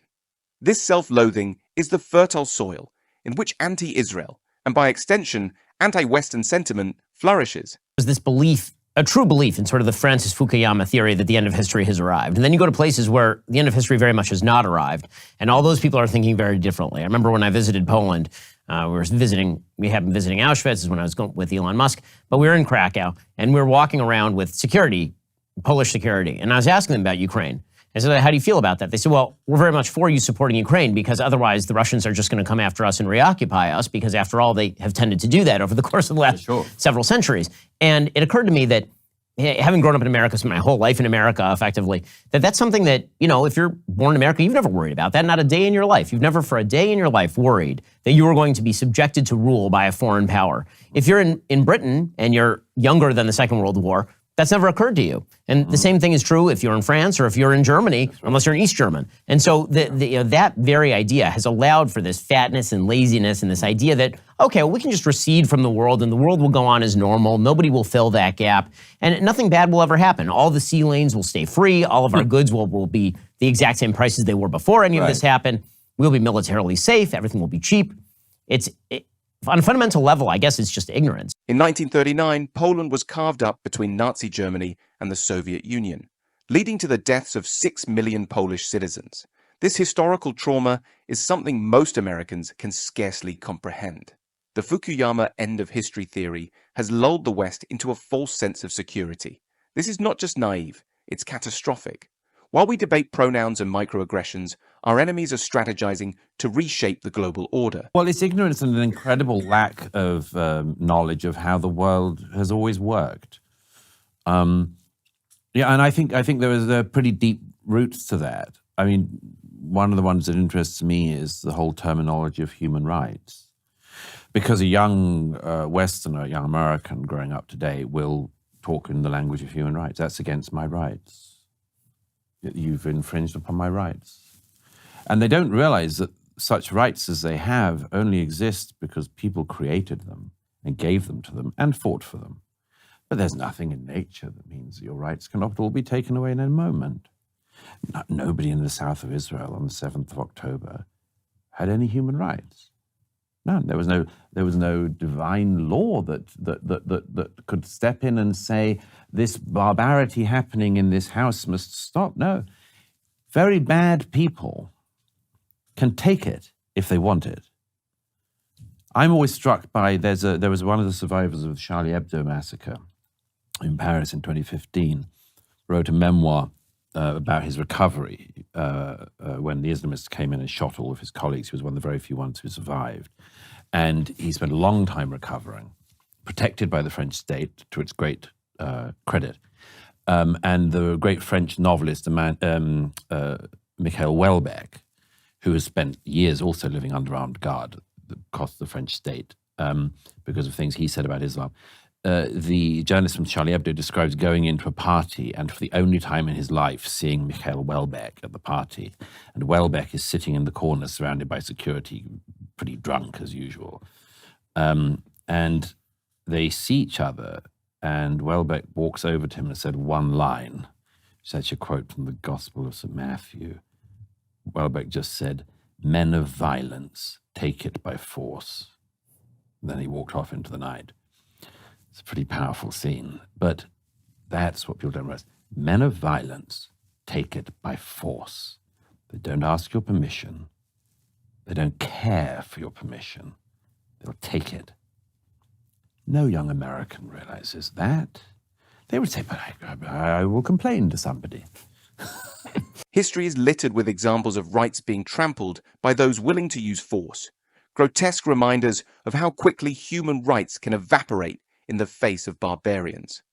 This self-loathing is the fertile soil in which anti-Israel, and by extension, anti-Western sentiment flourishes. There's this belief, a true belief in sort of the Francis Fukuyama theory that the end of history has arrived. And then you go to places where the end of history very much has not arrived, and all those people are thinking very differently. I remember when I visited Poland, we had been visiting Auschwitz, this is when I was going with Elon Musk, but we were in Krakow, and we were walking around with security, Polish security, and I was asking them about Ukraine. I said, how do you feel about that? They said, well, we're very much for you supporting Ukraine because otherwise the Russians are just going to come after us and reoccupy us because after all, they have tended to do that over the course of the last several centuries. And it occurred to me that having grown up in America, spent my whole life in America effectively, that's something that, if you're born in America, you've never worried about that, not a day in your life. You've never for a day in your life worried that you were going to be subjected to rule by a foreign power. If you're in Britain and you're younger than the Second World War, that's never occurred to you. And the same thing is true if you're in France or if you're in Germany, unless you're an East German. And so that very idea has allowed for this fatness and laziness and this idea that, okay, well, we can just recede from the world and the world will go on as normal. Nobody will fill that gap and nothing bad will ever happen. All the sea lanes will stay free. All of our goods will be the exact same prices they were before any of this happened. We'll be militarily safe. Everything will be cheap. On a fundamental level, I guess it's just ignorance. In 1939, Poland was carved up between Nazi Germany and the Soviet Union, leading to the deaths of 6 million Polish citizens. This historical trauma is something most Americans can scarcely comprehend. The Fukuyama end of history theory has lulled the West into a false sense of security. This is not just naive, it's catastrophic. While we debate pronouns and microaggressions, our enemies are strategizing to reshape the global order. Well, it's ignorance and an incredible lack of knowledge of how the world has always worked. And I think there is pretty deep roots to that. I mean, one of the ones that interests me is the whole terminology of human rights. Because a young Westerner, a young American growing up today will talk in the language of human rights. That's against my rights. You've infringed upon my rights. And they don't realize that such rights as they have only exist because people created them and gave them to them and fought for them. But there's nothing in nature that means your rights cannot all be taken away in a moment. Nobody in the south of Israel on the 7th of October had any human rights. None. There was no divine law that could step in and say, this barbarity happening in this house must stop. No. Very bad people can take it if they want it. I'm always struck by, there was one of the survivors of the Charlie Hebdo massacre in Paris in 2015, wrote a memoir about his recovery when the Islamists came in and shot all of his colleagues. He was one of the very few ones who survived. And he spent a long time recovering, protected by the French state to its great credit. And the great French novelist, Michael Houellebecq, who has spent years also living under armed guard that cost the French state because of things he said about Islam. The journalist from Charlie Hebdo describes going into a party and for the only time in his life seeing Michael Houellebecq at the party. And Houellebecq is sitting in the corner surrounded by security, pretty drunk as usual. And they see each other and Houellebecq walks over to him and said one line. It's actually a quote from the Gospel of St. Matthew. Houellebecq just said, "Men of violence take it by force." And then he walked off into the night. It's a pretty powerful scene, but that's what people don't realize. Men of violence take it by force. They don't ask your permission. They don't care for your permission. They'll take it. No young American realizes that. They would say, but I will complain to somebody. History is littered with examples of rights being trampled by those willing to use force. Grotesque reminders of how quickly human rights can evaporate in the face of barbarians.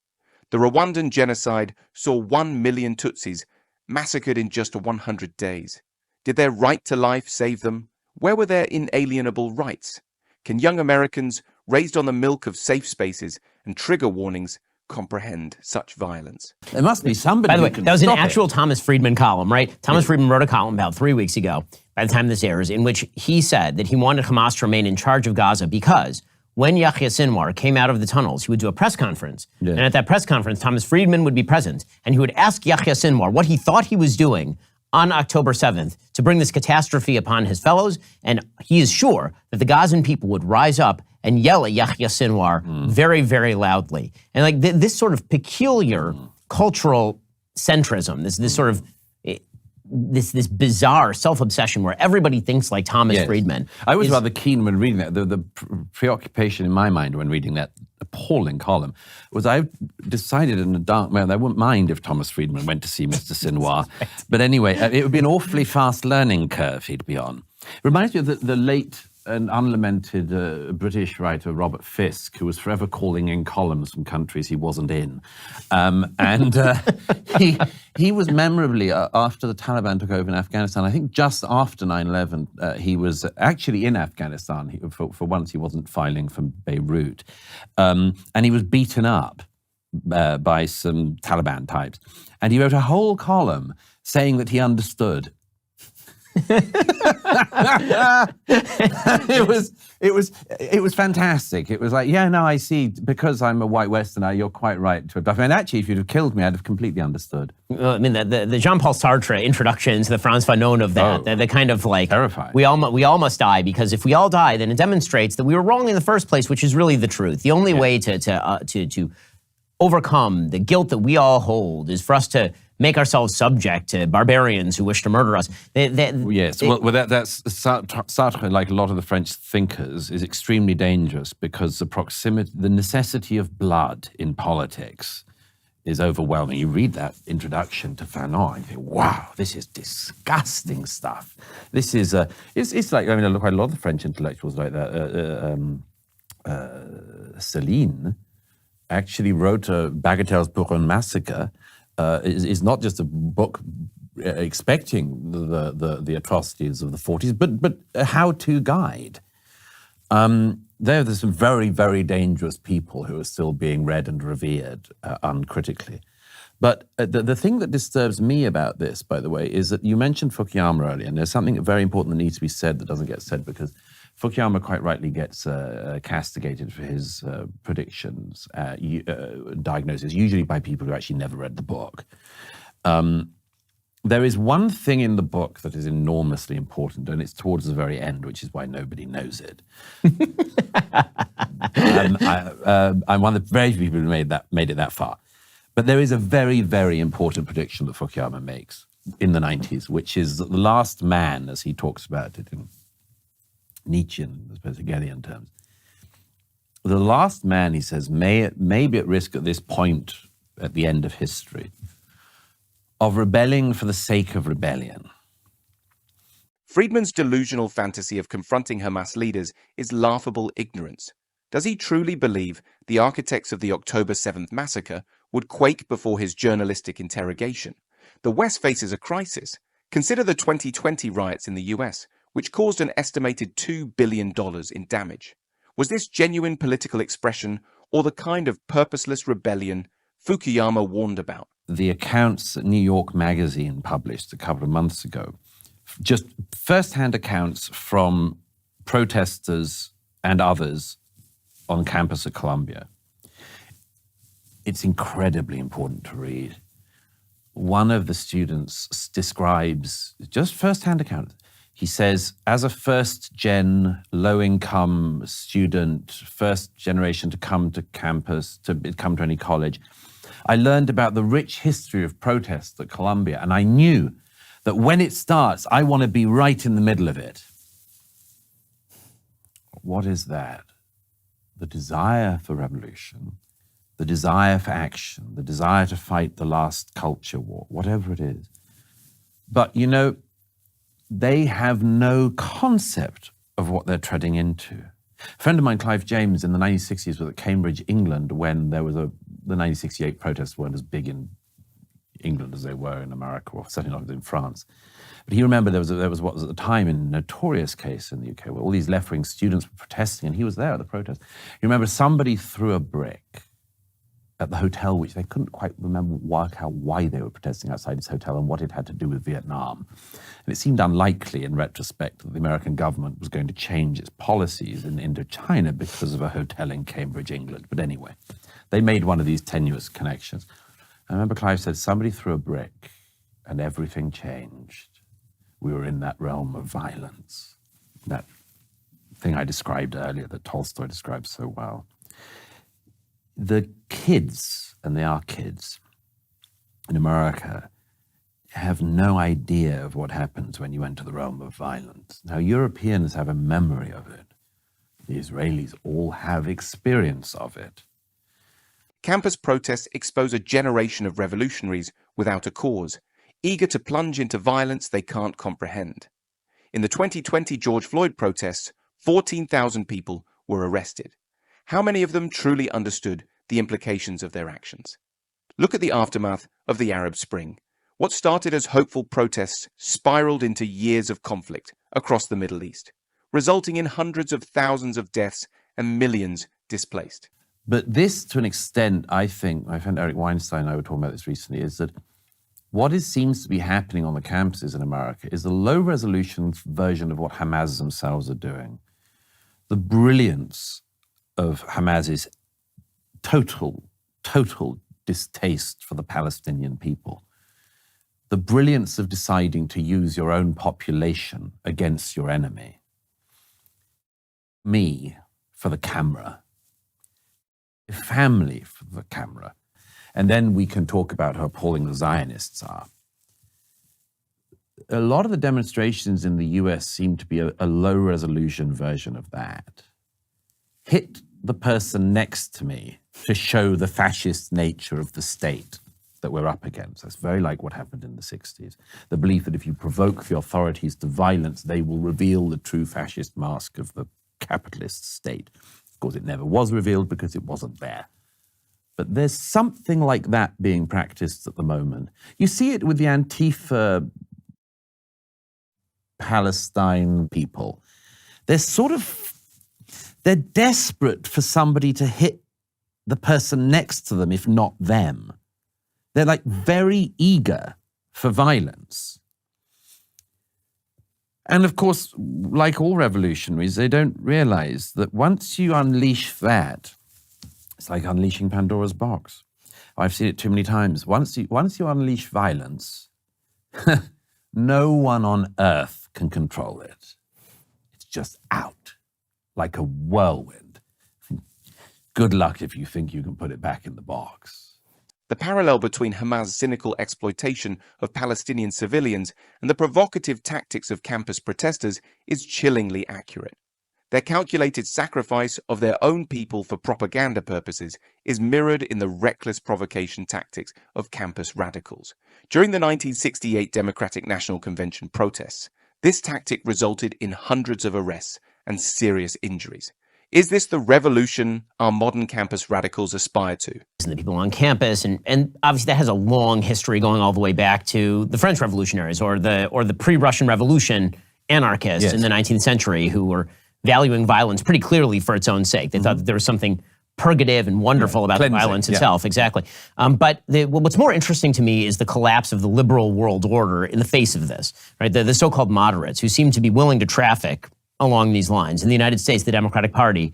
The Rwandan genocide saw 1 million Tutsis massacred in just 100 days. Did their right to life save them? Where were their inalienable rights? Can young Americans, raised on the milk of safe spaces and trigger warnings, comprehend such violence? There must be somebody. By the way, who can that was an stop actual it. Thomas Friedman column, right? Thomas Friedman wrote a column about 3 weeks ago, by the time this airs, in which he said that he wanted Hamas to remain in charge of Gaza because when Yahya Sinwar came out of the tunnels, he would do a press conference. Yeah. And at that press conference, Thomas Friedman would be present, and he would ask Yahya Sinwar what he thought he was doing on October 7th to bring this catastrophe upon his fellows, and he is sure that the Gazan people would rise up and yell at Yahya Sinwar very, very loudly. And like this sort of peculiar cultural centrism, this sort of this bizarre self-obsession where everybody thinks like Thomas Friedman. I was rather keen when reading that. The preoccupation in my mind when reading that appalling column was I decided in a dark moment I wouldn't mind if Thomas Friedman went to see Mr. Sinwar. But anyway, it would be an awfully fast learning curve he'd be on. It reminds me of the late and unlamented British writer Robert Fisk, who was forever calling in columns from countries he wasn't in. He was memorably, after the Taliban took over in Afghanistan, I think just after 9/11, he was actually in Afghanistan. For once, he wasn't filing from Beirut. And he was beaten up by some Taliban types. And he wrote a whole column saying that he understood. It was fantastic. It was like, yeah, no, I see. Because I'm a white Westerner, you're quite right to have. I mean, actually, if you'd have killed me, I'd have completely understood. I mean, the Jean-Paul Sartre introduction to the Frantz Fanon of that, the kind of like, terrifying. We all must die, because if we all die, then it demonstrates that we were wrong in the first place, which is really the truth. The only way to overcome the guilt that we all hold is for us to make ourselves subject to barbarians who wish to murder us. Yes, that's Sartre, like a lot of the French thinkers, is extremely dangerous because the necessity of blood in politics is overwhelming. You read that introduction to Fanon and you think, wow, this is disgusting stuff. This is, it's like, I mean, quite a lot of the French intellectuals like that. Céline actually wrote Bagatelles pour un massacre, is not just a book expecting the atrocities of the 40s, but a how-to guide. There's some very, very dangerous people who are still being read and revered uncritically. But the thing that disturbs me about this, by the way, is that you mentioned Fukuyama earlier, and there's something very important that needs to be said that doesn't get said, because Fukuyama quite rightly gets castigated for his predictions, diagnoses, usually by people who actually never read the book. There is one thing in the book that is enormously important, and it's towards the very end, which is why nobody knows it. I'm one of the very few people who made it that far. But there is a very, very important prediction that Fukuyama makes in the 90s, which is that the last man, as he talks about it in Nietzschean, Hegelian terms, the last man, he says, may be at risk at this point at the end of history of rebelling for the sake of rebellion. Friedman's delusional fantasy of confronting Hamas leaders is laughable ignorance. Does he truly believe the architects of the October 7th massacre would quake before his journalistic interrogation? The West faces a crisis. Consider the 2020 riots in the US, which caused an estimated $2 billion in damage. Was this genuine political expression or the kind of purposeless rebellion Fukuyama warned about? The accounts that New York Magazine published a couple of months ago, just first-hand accounts from protesters and others on campus at Columbia. It's incredibly important to read. One of the students describes, just first-hand accounts, he says, as a first-gen, low-income student, first generation to come to campus, to come to any college, I learned about the rich history of protests at Columbia, and I knew that when it starts, I want to be right in the middle of it. What is that? The desire for revolution, the desire for action, the desire to fight the last culture war, whatever it is. But, you know, they have no concept of what they're treading into. A friend of mine, Clive James, in the 1960s was at Cambridge, England, when there was the 1968 protests weren't as big in England as they were in America, or certainly not in France. But he remembered there was what was at the time a notorious case in the UK where all these left-wing students were protesting, and he was there at the protest. He remembered somebody threw a brick at the hotel, which they couldn't quite work out why they were protesting outside his hotel and what it had to do with Vietnam. And it seemed unlikely in retrospect that the American government was going to change its policies in Indochina because of a hotel in Cambridge, England. But anyway, they made one of these tenuous connections. I remember Clive said, somebody threw a brick and everything changed. We were in that realm of violence. That thing I described earlier that Tolstoy describes so well. The kids, and they are kids, in America have no idea of what happens when you enter the realm of violence. Now, Europeans have a memory of it. The Israelis all have experience of it. Campus protests expose a generation of revolutionaries without a cause, eager to plunge into violence they can't comprehend. In the 2020 George Floyd protests, 14,000 people were arrested. How many of them truly understood the implications of their actions? Look at the aftermath of the Arab Spring. What started as hopeful protests spiraled into years of conflict across the Middle East, resulting in hundreds of thousands of deaths and millions displaced. But this, to an extent, I think, my friend Eric Weinstein and I were talking about this recently, is that what seems to be happening on the campuses in America is a low-resolution version of what Hamas themselves are doing. The brilliance of Hamas's total distaste for the Palestinian people. The brilliance of deciding to use your own population against your enemy. Me for the camera. Family for the camera. And then we can talk about how appalling the Zionists are. A lot of the demonstrations in the US seem to be a low-resolution version of that. Hit the person next to me to show the fascist nature of the state that we're up against. That's very like what happened in the 60s. The belief that if you provoke the authorities to violence, they will reveal the true fascist mask of the capitalist state. Of course, it never was revealed because it wasn't there. But there's something like that being practiced at the moment. You see it with the Antifa Palestine people. They're desperate for somebody to hit the person next to them, if not them. They're like very eager for violence. And of course, like all revolutionaries, they don't realize that once you unleash that, it's like unleashing Pandora's box. I've seen it too many times. Once you unleash violence, no one on earth can control it. It's just out, like a whirlwind. Good luck if you think you can put it back in the box. The parallel between Hamas' cynical exploitation of Palestinian civilians and the provocative tactics of campus protesters is chillingly accurate. Their calculated sacrifice of their own people for propaganda purposes is mirrored in the reckless provocation tactics of campus radicals. During the 1968 Democratic National Convention protests, this tactic resulted in hundreds of arrests and serious injuries. Is this the revolution our modern campus radicals aspire to? And the people on campus, and obviously that has a long history going all the way back to the French revolutionaries or the pre-Russian Revolution anarchists in the 19th century who were valuing violence pretty clearly for its own sake. They thought that there was something purgative and wonderful about the violence itself. Exactly. But what's more interesting to me is the collapse of the liberal world order in the face of this, right? The so-called moderates who seem to be willing to traffic along these lines. In the United States, the Democratic Party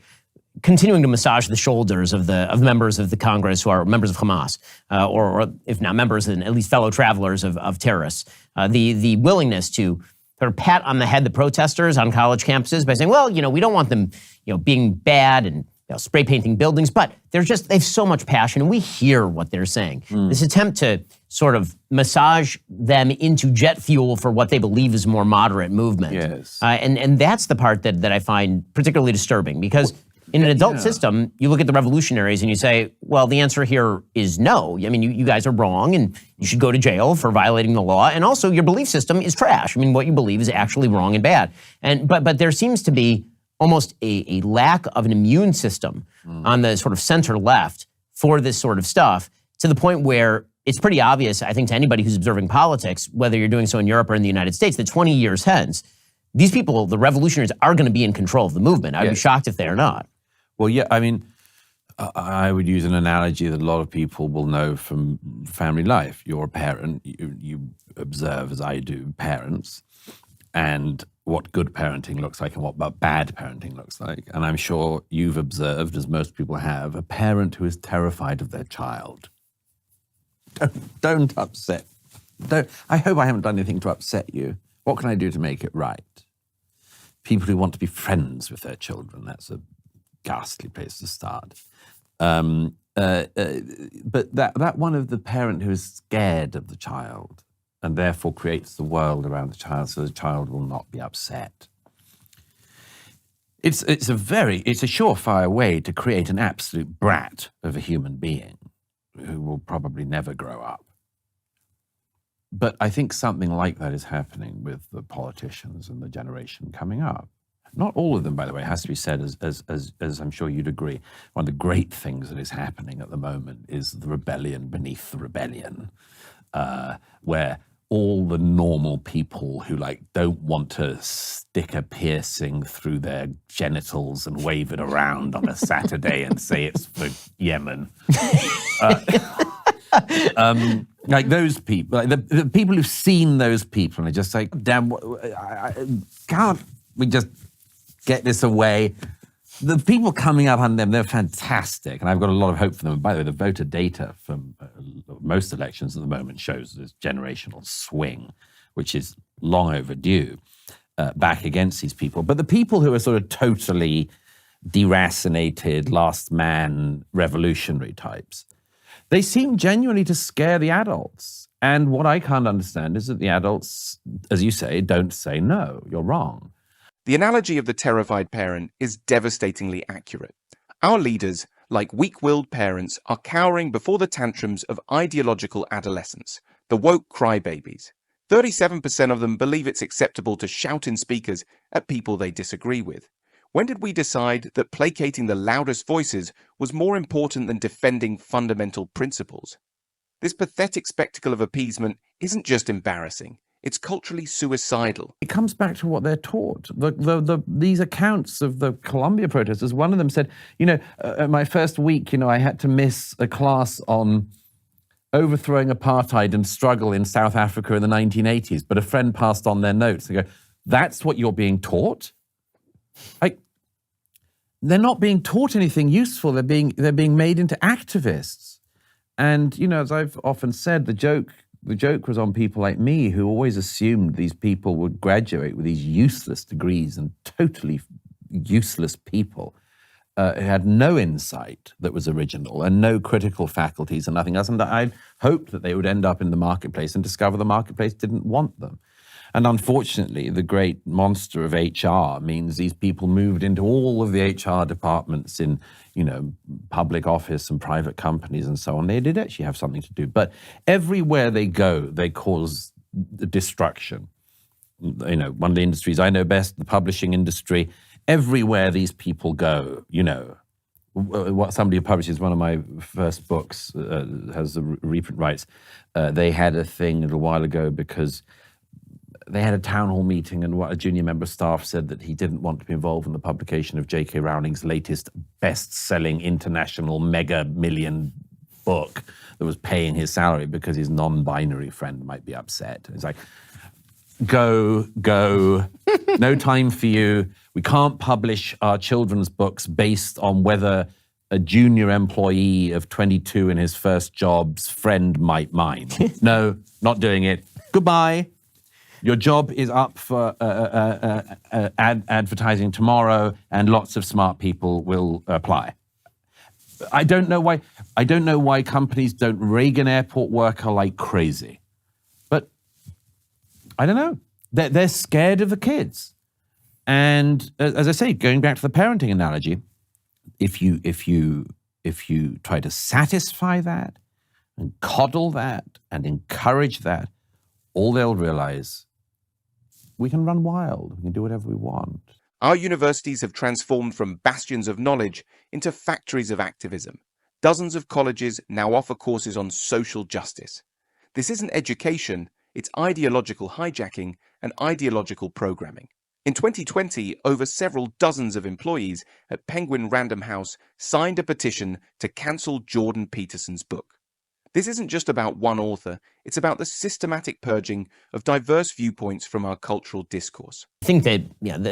continuing to massage the shoulders of members of the Congress who are members of Hamas, or if not members, then at least fellow travelers of terrorists. The willingness to sort of pat on the head the protesters on college campuses by saying, well, we don't want them, being bad and spray painting buildings, but they have so much passion, and we hear what they're saying. This attempt to sort of massage them into jet fuel for what they believe is a more moderate movement. Yes. And that's the part that I find particularly disturbing, because in an adult system, you look at the revolutionaries and you say, well, the answer here is no. I mean, you guys are wrong and you should go to jail for violating the law. And also your belief system is trash. I mean, what you believe is actually wrong and bad. But there seems to be almost a lack of an immune system on the sort of center left for this sort of stuff, to the point where it's pretty obvious, I think, to anybody who's observing politics, whether you're doing so in Europe or in the United States, that 20 years hence, these people, the revolutionaries, are going to be in control of the movement. I'd be shocked if they're not. Well, yeah, I mean, I would use an analogy that a lot of people will know from family life. You're a parent, you observe, as I do, parents, and what good parenting looks like and what bad parenting looks like. And I'm sure you've observed, as most people have, a parent who is terrified of their child. Don't upset. I hope I haven't done anything to upset you. What can I do to make it right? people who want to be friends with their children. That's a ghastly place to start. But that one of the parent who is scared of the child and therefore creates the world around the child so the child will not be upset. It's a surefire way to create an absolute brat of a human being who will probably never grow up. But I think something like that is happening with the politicians and the generation coming up. Not all of them, by the way, has to be said, as I'm sure you'd agree. One of the great things that is happening at the moment is the rebellion beneath the rebellion, where all the normal people who don't want to stick a piercing through their genitals and wave it around on a Saturday and say it's for Yemen. Those people, the people who've seen those people and are just like, damn, can't we just get this away? The people coming up on them, they're fantastic, and I've got a lot of hope for them. And by the way, the voter data from most elections at the moment shows this generational swing, which is long overdue, back against these people. But the people who are sort of totally deracinated, last man, revolutionary types, they seem genuinely to scare the adults. And what I can't understand is that the adults, as you say, don't say, no, you're wrong. The analogy of the terrified parent is devastatingly accurate. Our leaders, like weak-willed parents, are cowering before the tantrums of ideological adolescents, the woke crybabies. 37% of them believe it's acceptable to shout in speakers at people they disagree with. When did we decide that placating the loudest voices was more important than defending fundamental principles? This pathetic spectacle of appeasement isn't just embarrassing. It's culturally suicidal. It comes back to what they're taught. These accounts of the Columbia protesters, one of them said, my first week, I had to miss a class on overthrowing apartheid and struggle in South Africa in the 1980s, but a friend passed on their notes. They go, that's what you're being taught? They're not being taught anything useful. They're being made into activists. And, as I've often said, the joke was on people like me who always assumed these people would graduate with these useless degrees, and totally useless people who had no insight that was original and no critical faculties and nothing else. And I hoped that they would end up in the marketplace and discover the marketplace didn't want them. And unfortunately, the great monster of HR means these people moved into all of the HR departments in, public office and private companies and so on. They did actually have something to do. But everywhere they go, they cause destruction. One of the industries I know best, the publishing industry, everywhere these people go, what somebody who publishes one of my first books, has the reprint rights, they had a thing a little while ago because they had a town hall meeting and a junior member of staff said that he didn't want to be involved in the publication of J.K. Rowling's latest best-selling international mega-million book that was paying his salary because his non-binary friend might be upset. It's like, go, no time for you. We can't publish our children's books based on whether a junior employee of 22 in his first job's friend might mind. No, not doing it. Goodbye. Your job is up for advertising tomorrow, and lots of smart people will apply. I don't know why companies don't Reagan Airport worker like crazy, but I don't know. They're scared of the kids, and as I say, going back to the parenting analogy, if you try to satisfy that and coddle that and encourage that, all they'll realize, we can run wild. We can do whatever we want. Our universities have transformed from bastions of knowledge into factories of activism. Dozens of colleges now offer courses on social justice. This isn't education, it's ideological hijacking and ideological programming. In 2020, over several dozens of employees at Penguin Random House signed a petition to cancel Jordan Peterson's book. This isn't just about one author, it's about the systematic purging of diverse viewpoints from our cultural discourse. I think that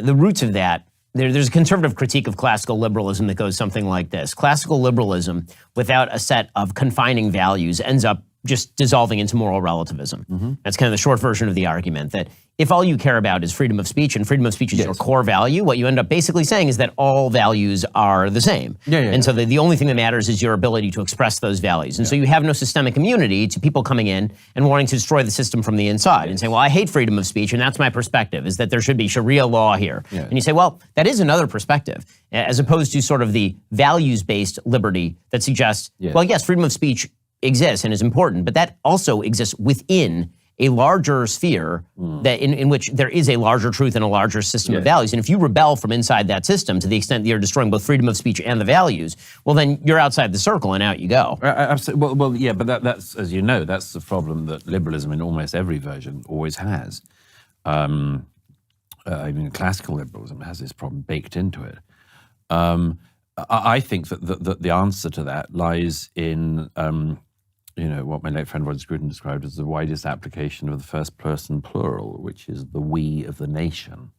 the roots of that, there's a conservative critique of classical liberalism that goes something like this. Classical liberalism, without a set of confining values, ends up just dissolving into moral relativism. That's kind of the short version of the argument, that if all you care about is freedom of speech, and freedom of speech is your core value, what you end up basically saying is that all values are the same. So the only thing that matters is your ability to express those values. And so you have no systemic immunity to people coming in and wanting to destroy the system from the inside and saying, well, I hate freedom of speech, and that's my perspective, is that there should be Sharia law here. And you say, well, that is another perspective, as opposed to sort of the values-based liberty that suggests, well, yes, freedom of speech exists and is important, but that also exists within a larger sphere that in which there is a larger truth and a larger system of values. And if you rebel from inside that system to the extent that you're destroying both freedom of speech and the values, well, then you're outside the circle and out you go. Absolutely. Well, yeah, but that's, as you know, that's the problem that liberalism in almost every version always has. Even classical liberalism has this problem baked into it. I think that the answer to that lies in what my late friend Roger Scruton described as the widest application of the first person plural, which is the we of the nation.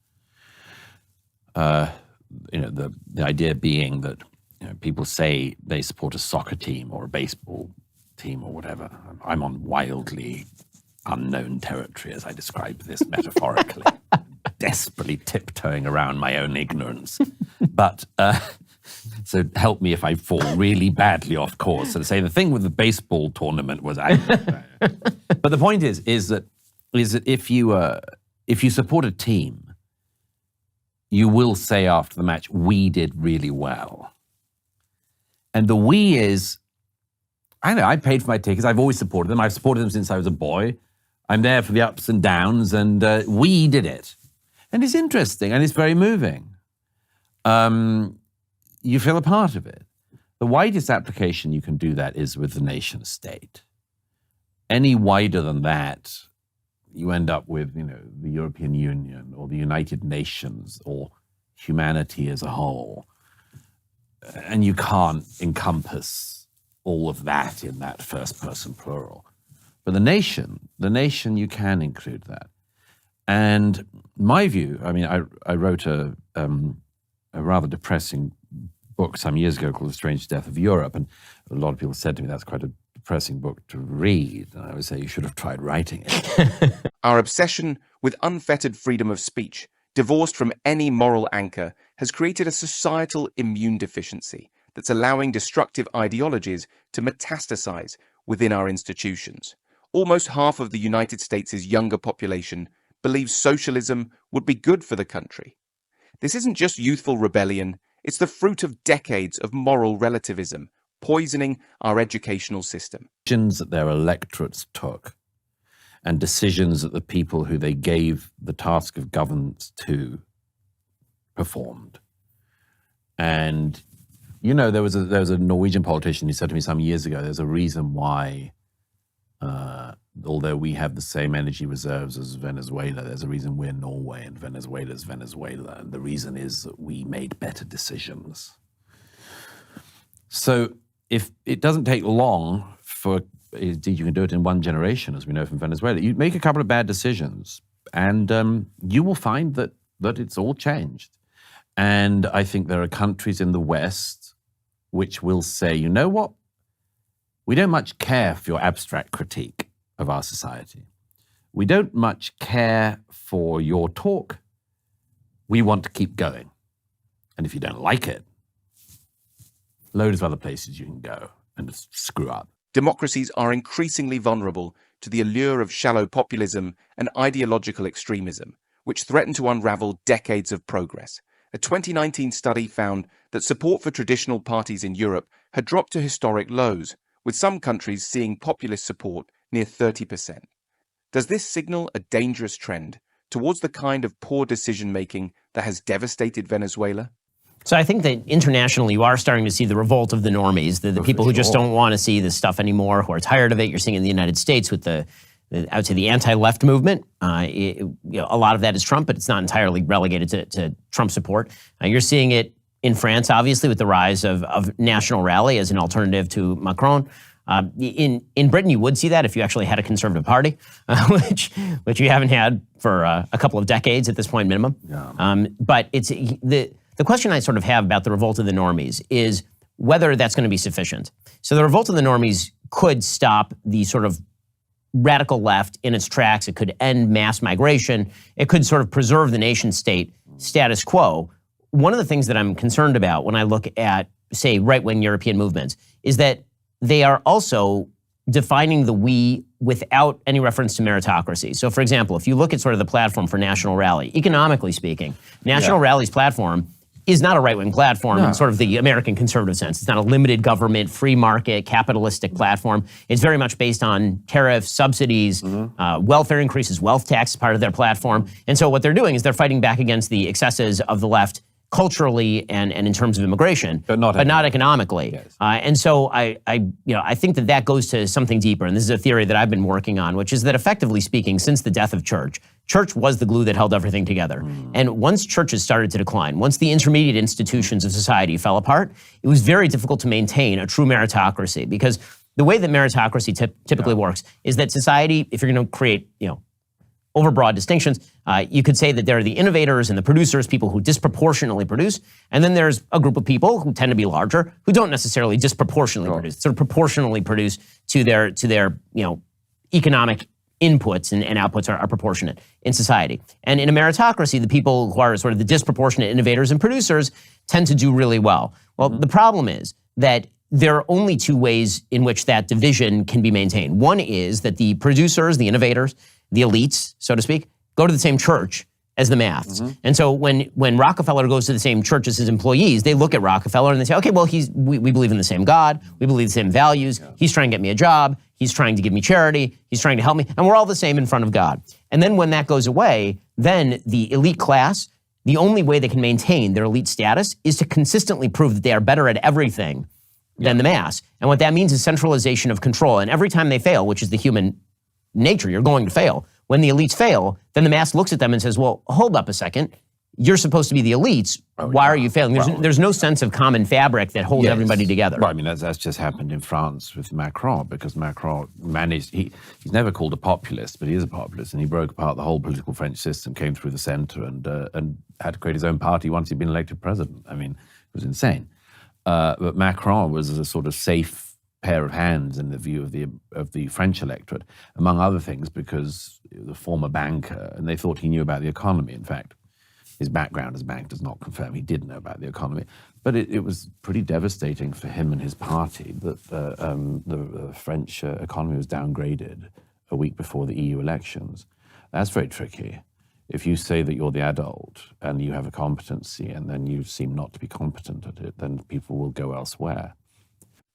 The idea being that people say they support a soccer team or a baseball team or whatever. I'm on wildly unknown territory as I describe this metaphorically, desperately tiptoeing around my own ignorance. But so help me if I fall really badly off course. So to say the thing with the baseball tournament was, but the point is that if you support a team, you will say after the match, we did really well. And the we is, I know, I paid for my tickets. I've always supported them. I've supported them since I was a boy. I'm there for the ups and downs, and we did it. And it's interesting, and it's very moving. You feel a part of it. The widest application you can do that is with the nation state. Any wider than that, you end up with, the European Union or the United Nations or humanity as a whole. And you can't encompass all of that in that first person plural. But the nation, you can include that. And my view, I wrote a rather depressing book some years ago called The Strange Death of Europe, and a lot of people said to me that's quite a depressing book to read, and I would say you should have tried writing it. Our obsession with unfettered freedom of speech, divorced from any moral anchor, has created a societal immune deficiency that's allowing destructive ideologies to metastasize within our institutions. Almost half of the United States' younger population believes socialism would be good for the country. This isn't just youthful rebellion, it's the fruit of decades of moral relativism, poisoning our educational system. Decisions that their electorates took, and decisions that the people who they gave the task of governance to performed. And, there was a Norwegian politician who said to me some years ago, there's a reason why, although we have the same energy reserves as Venezuela, there's a reason we're Norway and Venezuela's Venezuela. And the reason is that we made better decisions. So if it doesn't take long indeed you can do it in one generation, as we know from Venezuela, you make a couple of bad decisions and you will find that it's all changed. And I think there are countries in the West which will say, you know what? We don't much care for your abstract critique of our society. We don't much care for your talk. We want to keep going. And if you don't like it, loads of other places you can go and just screw up. Democracies are increasingly vulnerable to the allure of shallow populism and ideological extremism, which threaten to unravel decades of progress. A 2019 study found that support for traditional parties in Europe had dropped to historic lows, with some countries seeing populist support near 30%. Does this signal a dangerous trend towards the kind of poor decision-making that has devastated Venezuela? So I think that internationally you are starting to see the revolt of the normies, the people who just don't want to see this stuff anymore, who are tired of it. You're seeing in the United States with I would say the anti-left movement. A lot of that is Trump, but it's not entirely relegated to Trump support. You're seeing it in France, obviously, with the rise of National Rally as an alternative to Macron. In Britain, you would see that if you actually had a conservative party, which you haven't had for a couple of decades at this point minimum. Yeah. But it's the question I sort of have about the revolt of the normies is whether that's going to be sufficient. So the revolt of the normies could stop the sort of radical left in its tracks. It could end mass migration. It could sort of preserve the nation state status quo. One of the things that I'm concerned about when I look at, say, right-wing European movements is that they are also defining the we without any reference to meritocracy. So, for example, if you look at sort of the platform for National Rally, economically speaking, National Rally's platform is not a right-wing platform in sort of the American conservative sense. It's not a limited government, free market, capitalistic platform. It's very much based on tariffs, subsidies, welfare increases, wealth tax is part of their platform. And so what they're doing is they're fighting back against the excesses of the left culturally and in terms of immigration, but not economically. Yes. And so I think that goes to something deeper. And this is a theory that I've been working on, which is that effectively speaking, since the death of church was the glue that held everything together. And once churches started to decline, once the intermediate institutions of society fell apart, it was very difficult to maintain a true meritocracy, because the way that meritocracy typically works is that society, if you're going to create, overbroad distinctions, you could say that there are the innovators and the producers, people who disproportionately produce, and then there's a group of people who tend to be larger, who don't necessarily disproportionately produce, sort of proportionally produce to their economic inputs and outputs are proportionate in society. And in a meritocracy, the people who are sort of the disproportionate innovators and producers tend to do really well. Well, the problem is that there are only two ways in which that division can be maintained. One is that the producers, the innovators, the elites, so to speak, go to the same church as the maths. And so when Rockefeller goes to the same church as his employees, they look at Rockefeller and they say, okay, well, we believe in the same God, we believe the same values, he's trying to get me a job, he's trying to give me charity, he's trying to help me, and we're all the same in front of God. And then when that goes away, then the elite class, the only way they can maintain their elite status is to consistently prove that they are better at everything than the mass. And what that means is centralization of control. And every time they fail, which is the human nature, you're going to fail. When the elites fail, then the mass looks at them and says, well, hold up a second. You're supposed to be the elites. Why are you failing? There's no sense of common fabric that holds everybody together. Well, I mean, that's just happened in France with Macron, because Macron managed, he's never called a populist, but he is a populist, and he broke apart the whole political French system, came through the center, and had to create his own party once he'd been elected president. I mean, it was insane. But Macron was a sort of safe pair of hands in the view of the French electorate, among other things, because the former banker, and they thought he knew about the economy. In fact, his background as a banker does not confirm he did know about the economy. But it was pretty devastating for him and his party that the French economy was downgraded a week before the EU elections. That's very tricky. If you say that you're the adult and you have a competency and then you seem not to be competent at it, then people will go elsewhere.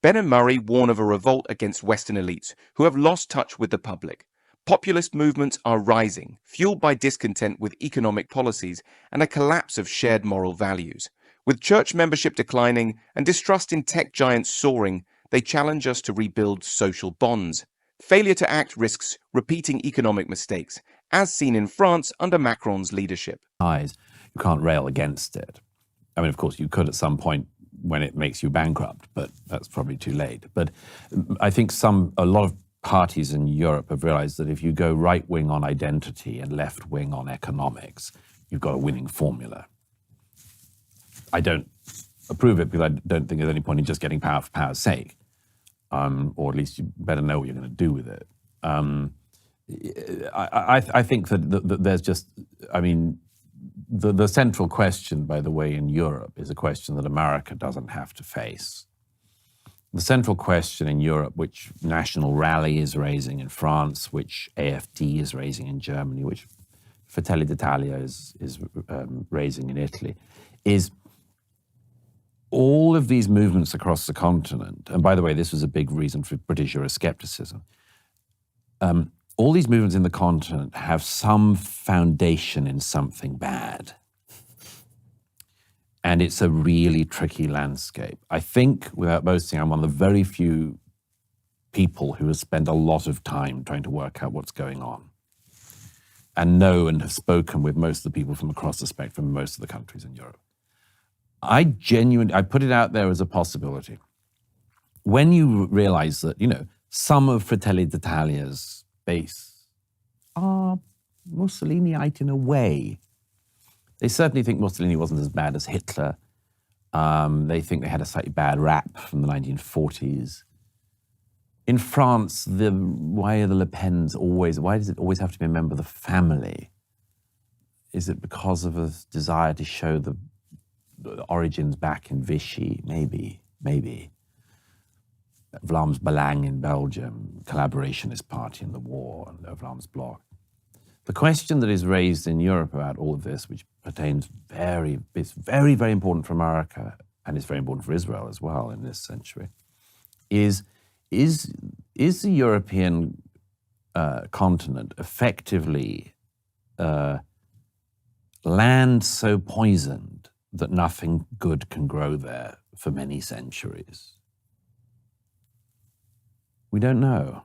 Ben and Murray warn of a revolt against Western elites who have lost touch with the public. Populist movements are rising, fueled by discontent with economic policies and a collapse of shared moral values. With church membership declining and distrust in tech giants soaring, they challenge us to rebuild social bonds. Failure to act risks repeating economic mistakes, as seen in France under Macron's leadership. You can't rail against it. I mean, of course, you could at some point when it makes you bankrupt, but that's probably too late. But I think a lot of parties in Europe have realized that if you go right-wing on identity and left-wing on economics, you've got a winning formula. I don't approve it because I don't think there's any point in just getting power for power's sake, or at least you better know what you're going to do with it. I think that there's just, I mean, the central question, by the way, in Europe is a question that America doesn't have to face. The central question in Europe, which National Rally is raising in France, which AfD is raising in Germany, which Fratelli d'Italia is raising in Italy, is all of these movements across the continent, and by the way, this was a big reason for British Euroscepticism, all these movements in the continent have some foundation in something bad. And it's a really tricky landscape. I think, without boasting, I'm one of the very few people who has spent a lot of time trying to work out what's going on, and know and have spoken with most of the people from across the spectrum in most of the countries in Europe. I put it out there as a possibility. When you realize that, some of Fratelli d'Italia's base are Mussoliniite in a way. They certainly think Mussolini wasn't as bad as Hitler. They think they had a slightly bad rap from the 1940s. In France, why are the Le Pens why does it always have to be a member of the family? Is it because of a desire to show the origins back in Vichy? Maybe. Vlaams Belang in Belgium, collaborationist party in the war, and the Vlaams Bloc. The question that is raised in Europe about all of this, which it's very, very important for America, and it's very important for Israel as well in this century, is the European continent effectively land so poisoned that nothing good can grow there for many centuries? We don't know.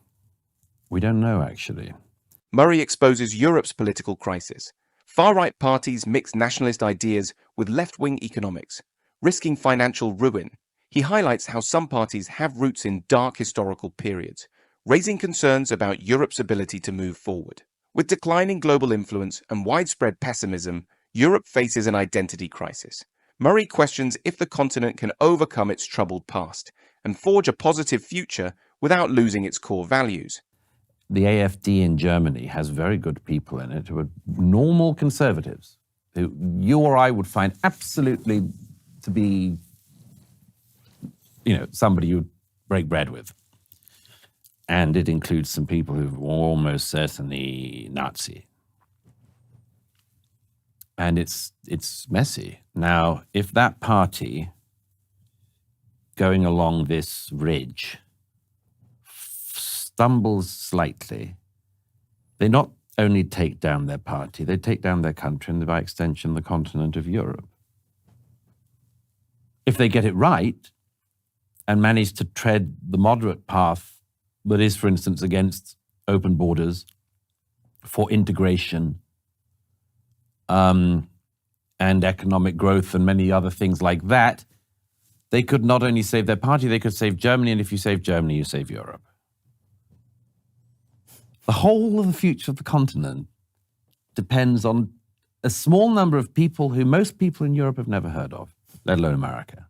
We don't know, actually. Murray exposes Europe's political crisis. Far-right parties mix nationalist ideas with left-wing economics, risking financial ruin. He highlights how some parties have roots in dark historical periods, raising concerns about Europe's ability to move forward. With declining global influence and widespread pessimism, Europe faces an identity crisis. Murray questions if the continent can overcome its troubled past and forge a positive future without losing its core values. The AfD in Germany has very good people in it who are normal conservatives, who you or I would find absolutely to be, somebody you'd break bread with. And it includes some people who are almost certainly Nazi. And it's messy. Now, if that party going along this ridge stumbles slightly, they not only take down their party, they take down their country and by extension the continent of Europe. If they get it right and manage to tread the moderate path that is, for instance, against open borders, for integration, and economic growth and many other things like that, they could not only save their party, they could save Germany, and if you save Germany, you save Europe. The whole of the future of the continent depends on a small number of people who most people in Europe have never heard of, let alone America.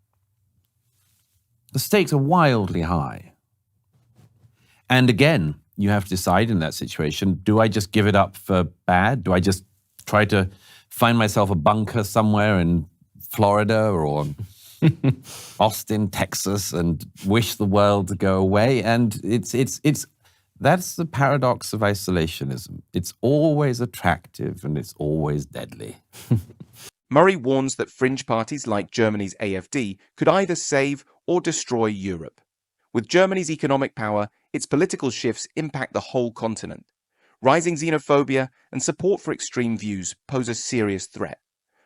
The stakes are wildly high. And again, you have to decide in that situation, do I just give it up for bad? Do I just try to find myself a bunker somewhere in Florida or Austin, Texas, and wish the world to go away? And that's the paradox of isolationism. It's always attractive and it's always deadly. Murray warns that fringe parties like Germany's AfD could either save or destroy Europe. With Germany's economic power, its political shifts impact the whole continent. Rising xenophobia and support for extreme views pose a serious threat.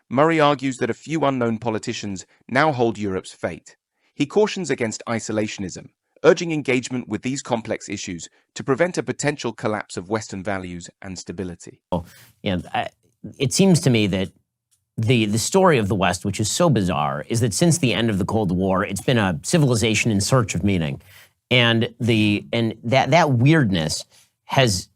Murray argues that a few unknown politicians now hold Europe's fate. He cautions against isolationism, urging engagement with these complex issues to prevent a potential collapse of Western values and stability. It seems to me that the story of the West, which is so bizarre, is that since the end of the Cold War, it's been a civilization in search of meaning. And that weirdness has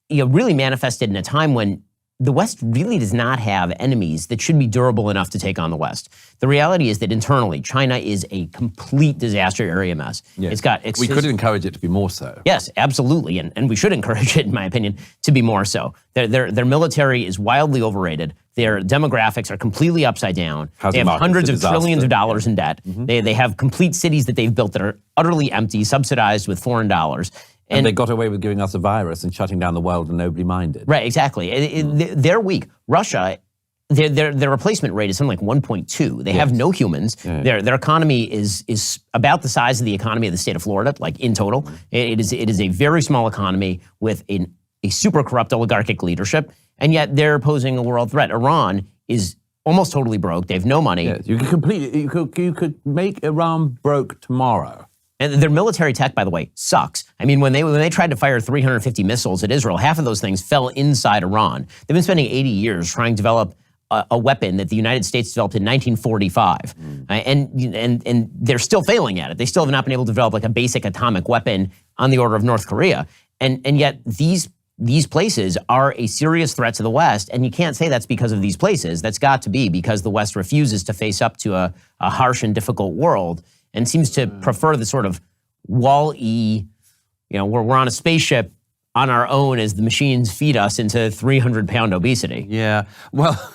really manifested in a time when the West really does not have enemies that should be durable enough to take on the West. The reality is that internally, China is a complete disaster area mess. Yes. We could encourage it to be more so. Yes, absolutely, and we should encourage it, in my opinion, to be more so. Their military is wildly overrated. Their demographics are completely upside down. They have hundreds of trillions of dollars in debt. Mm-hmm. They have complete cities that they've built that are utterly empty, subsidized with foreign dollars. And they got away with giving us a virus and shutting down the world and nobody minded. Right, exactly. They're weak. Russia, their replacement rate is something like 1.2. They have no humans. Yeah. Their economy is about the size of the economy of the state of Florida, like in total. It is a very small economy with a super corrupt oligarchic leadership, and yet they're posing a world threat. Iran is almost totally broke. They have no money. Yes, you could make Iran broke tomorrow. And their military tech, by the way, sucks. I mean, when they tried to fire 350 missiles at Israel, half of those things fell inside Iran. They've been spending 80 years trying to develop a weapon that the United States developed in 1945. And they're still failing at it. They still have not been able to develop like a basic atomic weapon on the order of North Korea. And yet these places are a serious threat to the West, and you can't say that's because of these places. That's got to be because the West refuses to face up to a harsh and difficult world and seems to prefer the sort of wall-y we're on a spaceship on our own as the machines feed us into 300-pound obesity. Yeah, well,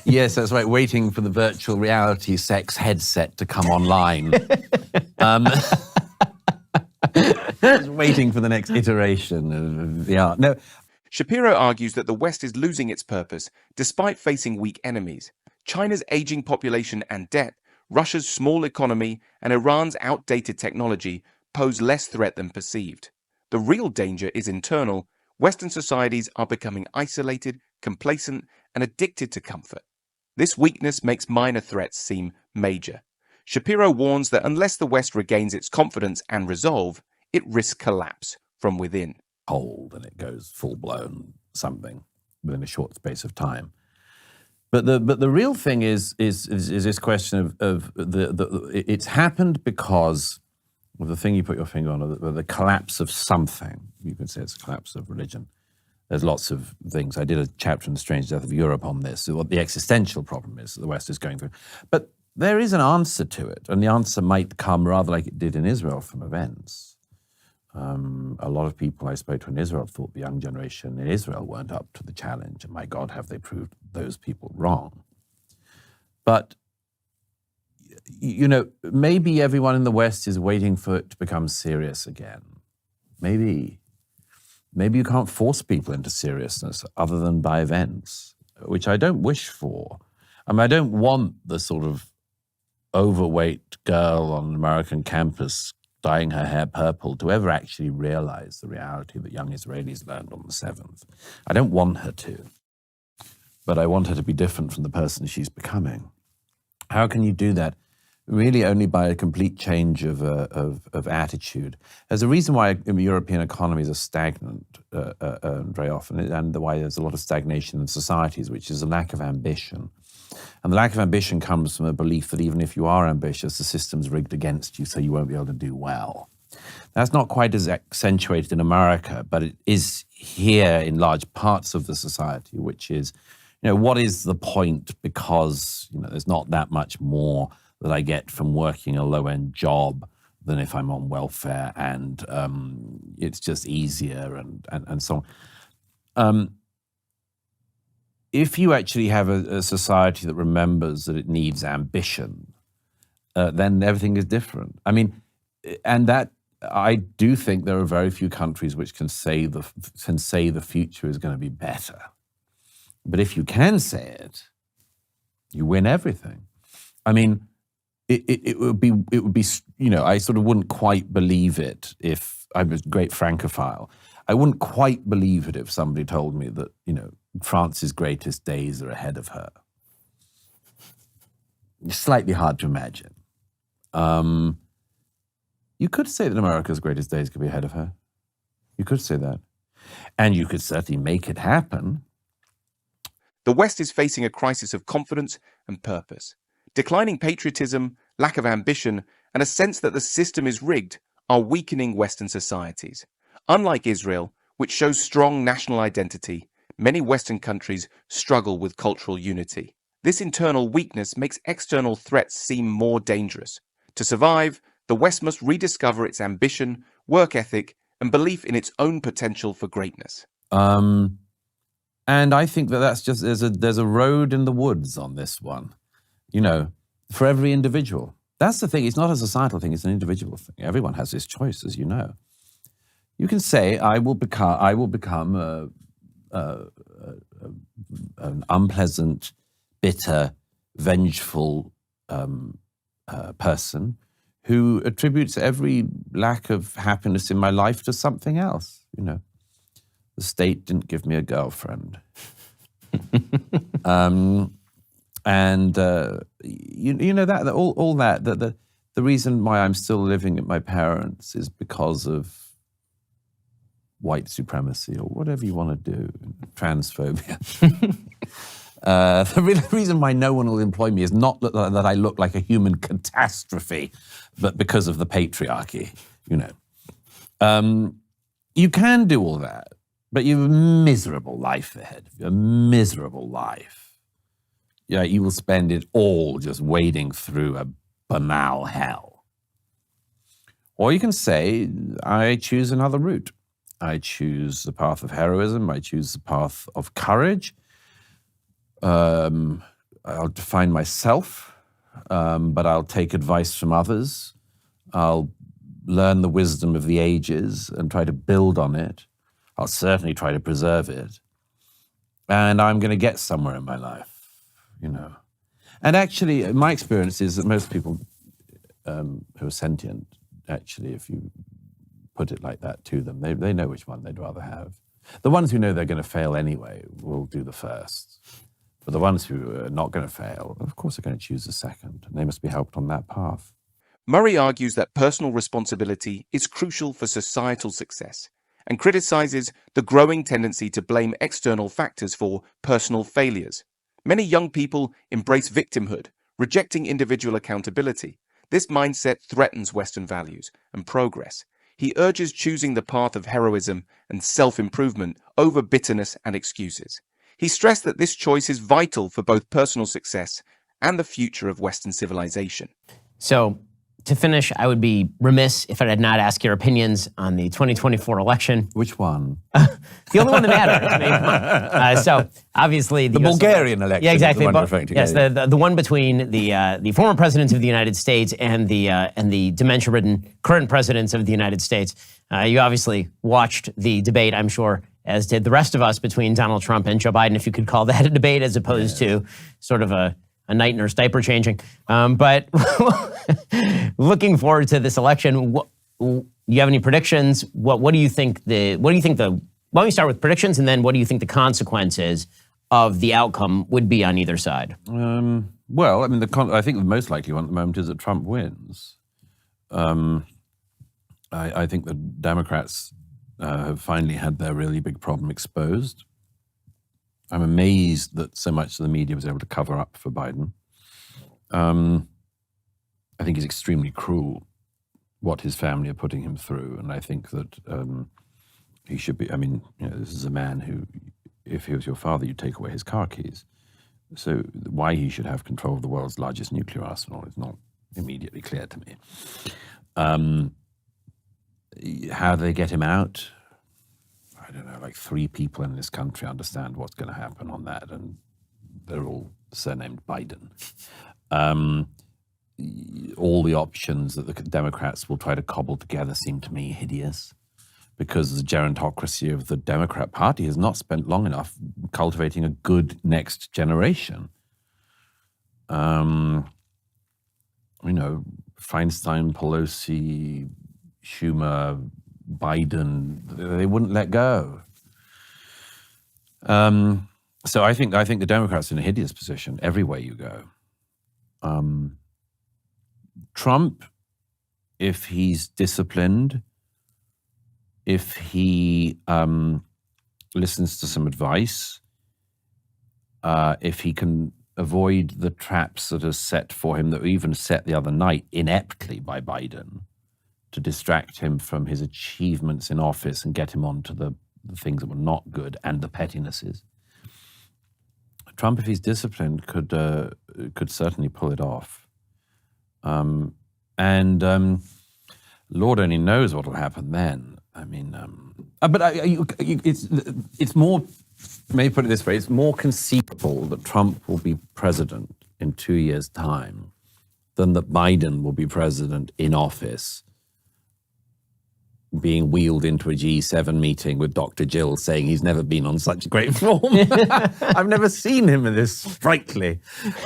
yes, that's right. Waiting for the virtual reality sex headset to come online. Just waiting for the next iteration of the art. No. Shapiro argues that the West is losing its purpose despite facing weak enemies. China's aging population and debt, Russia's small economy, and Iran's outdated technology pose less threat than perceived. The real danger is internal. Western societies are becoming isolated, complacent, and addicted to comfort. This weakness makes minor threats seem major. Shapiro warns that unless the West regains its confidence and resolve, it risks collapse from within. Cold, and it goes full-blown something within a short space of time. But the real thing is this question of it's happened because of the thing you put your finger on, the collapse of something. You can say it's a collapse of religion. There's lots of things. I did a chapter in The Strange Death of Europe on this, what the existential problem is that the West is going through. But there is an answer to it, and the answer might come rather like it did in Israel from events. A lot of people I spoke to in Israel thought the young generation in Israel weren't up to the challenge, and my God, have they proved those people wrong. But, maybe everyone in the West is waiting for it to become serious again. Maybe you can't force people into seriousness other than by events, which I don't wish for. I don't want the sort of overweight girl on an American campus dyeing her hair purple to ever actually realize the reality that young Israelis learned on the 7th. I don't want her to, but I want her to be different from the person she's becoming. How can you do that? Really only by a complete change of attitude. There's a reason why European economies are stagnant very often, and why there's a lot of stagnation in societies, which is a lack of ambition. And the lack of ambition comes from a belief that even if you are ambitious, the system's rigged against you, so you won't be able to do well. That's not quite as accentuated in America, but it is here in large parts of the society, which is, what is the point? Because, there's not that much more that I get from working a low-end job than if I'm on welfare, and it's just easier and so on. If you actually have a society that remembers that it needs ambition, then everything is different. And that I do think there are very few countries which can say the future is going to be better. But if you can say it, you win everything. It would be, I sort of wouldn't quite believe it if I'm a great Francophile. I wouldn't quite believe it if somebody told me that, France's greatest days are ahead of her. It's slightly hard to imagine. You could say that America's greatest days could be ahead of her. You could say that. And you could certainly make it happen. The West is facing a crisis of confidence and purpose. Declining patriotism, lack of ambition, and a sense that the system is rigged are weakening Western societies. Unlike Israel, which shows strong national identity, many Western countries struggle with cultural unity. This internal weakness makes external threats seem more dangerous. To survive, the West must rediscover its ambition, work ethic, and belief in its own potential for greatness. And I think that's just, there's a road in the woods on this one, for every individual. That's the thing. It's not a societal thing. It's an individual thing. Everyone has this choice, as you know. You can say, I will become an unpleasant, bitter, vengeful person who attributes every lack of happiness in my life to something else. The state didn't give me a girlfriend. The reason why I'm still living at my parents' is because of white supremacy or whatever you want to do, transphobia. The reason why no one will employ me is not that I look like a human catastrophe, but because of the patriarchy, You can do all that, but you have a miserable life ahead of you, a miserable life. You will spend it all just wading through a banal hell. Or you can say, I choose another route. I choose the path of heroism. I choose the path of courage. I'll define myself, but I'll take advice from others. I'll learn the wisdom of the ages and try to build on it. I'll certainly try to preserve it. And I'm going to get somewhere in my life, you know. And actually, my experience is that most people who are sentient, actually, if you put it like that to them, they know which one they'd rather have. The ones who know they're going to fail anyway will do the first. But the ones who are not going to fail, of course, are going to choose the second. And they must be helped on that path. Murray argues that personal responsibility is crucial for societal success and criticizes the growing tendency to blame external factors for personal failures. Many young people embrace victimhood, rejecting individual accountability. This mindset threatens Western values and progress. He urges choosing the path of heroism and self-improvement over bitterness and excuses. He stressed that this choice is vital for both personal success and the future of Western civilization. So, to finish, I would be remiss if I did not ask your opinions on the 2024 election. Which one? The only one that matters. I mean, so obviously the Bulgarian election. Yeah, exactly. Is the one referring to. Yes, the one between the former presidents of the United States and the dementia-ridden current presidents of the United States. You obviously watched the debate, I'm sure, as did the rest of us, between Donald Trump and Joe Biden, if you could call that a debate, as opposed to sort of a night nurse diaper changing. But looking forward to this election, do you have any predictions? What do you think why don't we start with predictions, and then what do you think the consequences of the outcome would be on either side? Well, I mean, I think the most likely one at the moment is that Trump wins. I think the Democrats have finally had their really big problem exposed. I'm amazed that so much of the media was able to cover up for Biden. I think it's extremely cruel what his family are putting him through, and I think that he should be, I mean, you know, this is a man who, if he was your father, you'd take away his car keys. So why he should have control of the world's largest nuclear arsenal is not immediately clear to me. How do they get him out? I don't know, like 3 people in this country understand what's going to happen on that, and they're all surnamed Biden. All the options that the Democrats will try to cobble together seem to me hideous, because the gerontocracy of the Democrat Party has not spent long enough cultivating a good next generation. You know, Feinstein, Pelosi, Schumer, Biden, they wouldn't let go. So I think the Democrats are in a hideous position everywhere you go. Trump, if he's disciplined, if he listens to some advice, if he can avoid the traps that are set for him, that were even set the other night ineptly by Biden, to distract him from his achievements in office and get him onto the things that were not good and the pettinesses. Trump, if he's disciplined, could certainly pull it off. Lord only knows what will happen then. I mean, it's more, may put it this way, it's more conceivable that Trump will be president in 2 years' time than that Biden will be president in office, being wheeled into a G7 meeting with Dr. Jill saying he's never been on such great form. I've never seen him in this sprightly.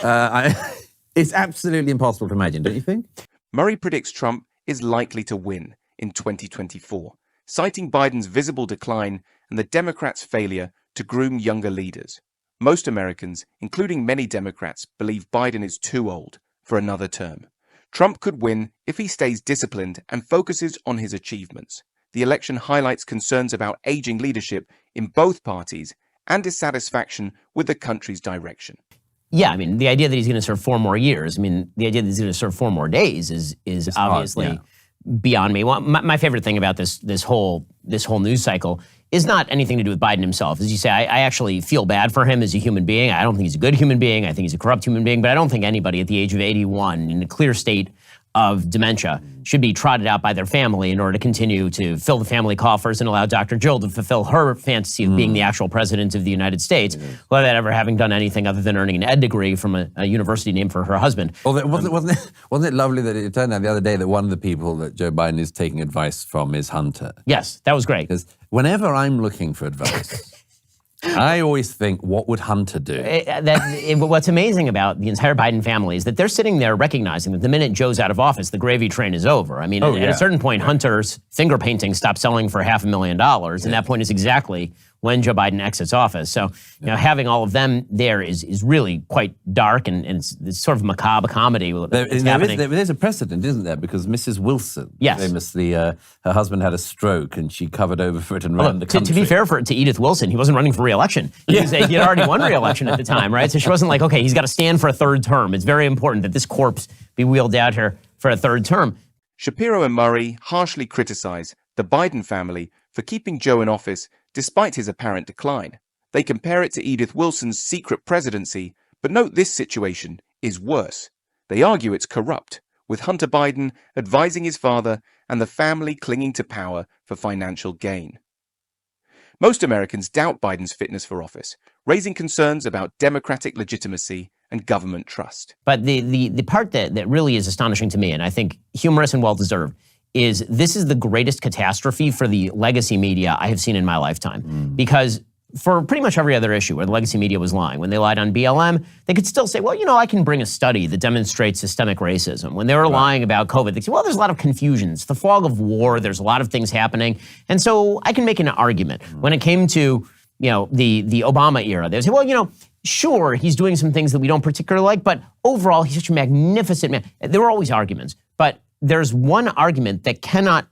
It's absolutely impossible to imagine, don't you think? Murray predicts Trump is likely to win in 2024, citing Biden's visible decline and the Democrats' failure to groom younger leaders. Most Americans, including many Democrats, believe Biden is too old for another term. Trump could win if he stays disciplined and focuses on his achievements. The election highlights concerns about aging leadership in both parties and dissatisfaction with the country's direction. Yeah, I mean, the idea that he's going to serve 4 more years, I mean, the idea that he's going to serve 4 more days is obviously beyond me. Well, my favorite thing about this whole news cycle is not anything to do with Biden himself. As you say, I actually feel bad for him as a human being. I don't think he's a good human being. I think he's a corrupt human being, but I don't think anybody at the age of 81 in a clear state of dementia should be trotted out by their family in order to continue to fill the family coffers and allow Dr. Jill to fulfill her fantasy of being the actual president of the United States, without ever having done anything other than earning an ed degree from a university named for her husband. Well, wasn't it lovely that it turned out the other day that one of the people that Joe Biden is taking advice from is Hunter? Yes, that was great. Because whenever I'm looking for advice, I always think, what would Hunter do? What's amazing about the entire Biden family is that they're sitting there recognizing that the minute Joe's out of office, the gravy train is over. I mean, at a certain point, Hunter's finger painting stopped selling for $500,000, and that point is exactly when Joe Biden exits office. So, having all of them there is really quite dark, and it's sort of macabre comedy. There's a precedent, isn't there? Because Mrs. Wilson, famously, her husband had a stroke, and she covered over for it and ran the country. To be fair to Edith Wilson, he wasn't running for re-election. He had already won re-election at the time, right? So she wasn't like, okay, he's got to stand for a third term. It's very important that this corpse be wheeled out here for a third term. Shapiro and Murray harshly criticize the Biden family for keeping Joe in office despite his apparent decline. They compare it to Edith Wilson's secret presidency, but note this situation is worse. They argue it's corrupt, with Hunter Biden advising his father and the family clinging to power for financial gain. Most Americans doubt Biden's fitness for office, raising concerns about democratic legitimacy and government trust. But the part that really is astonishing to me, and I think humorous and well-deserved, is this is the greatest catastrophe for the legacy media I have seen in my lifetime. Because for pretty much every other issue where the legacy media was lying, when they lied on BLM, they could still say, well, I can bring a study that demonstrates systemic racism. When they were lying about COVID, they say, well, there's a lot of confusion. It's the fog of war. There's a lot of things happening. And so I can make an argument. When it came to, the Obama era, they would say, well, sure, he's doing some things that we don't particularly like, but overall, he's such a magnificent man. There were always arguments. But there's one argument that cannot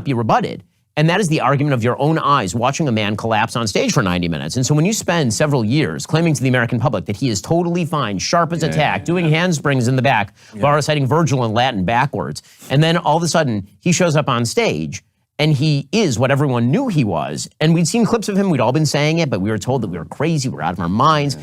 be rebutted, and that is the argument of your own eyes watching a man collapse on stage for 90 minutes. And so when you spend several years claiming to the American public that he is totally fine, sharp as a tack, doing handsprings in the back, while reciting Virgil in Latin backwards, and then all of a sudden he shows up on stage and he is what everyone knew he was, and we'd seen clips of him, we'd all been saying it, but we were told that we were crazy, we were out of our minds.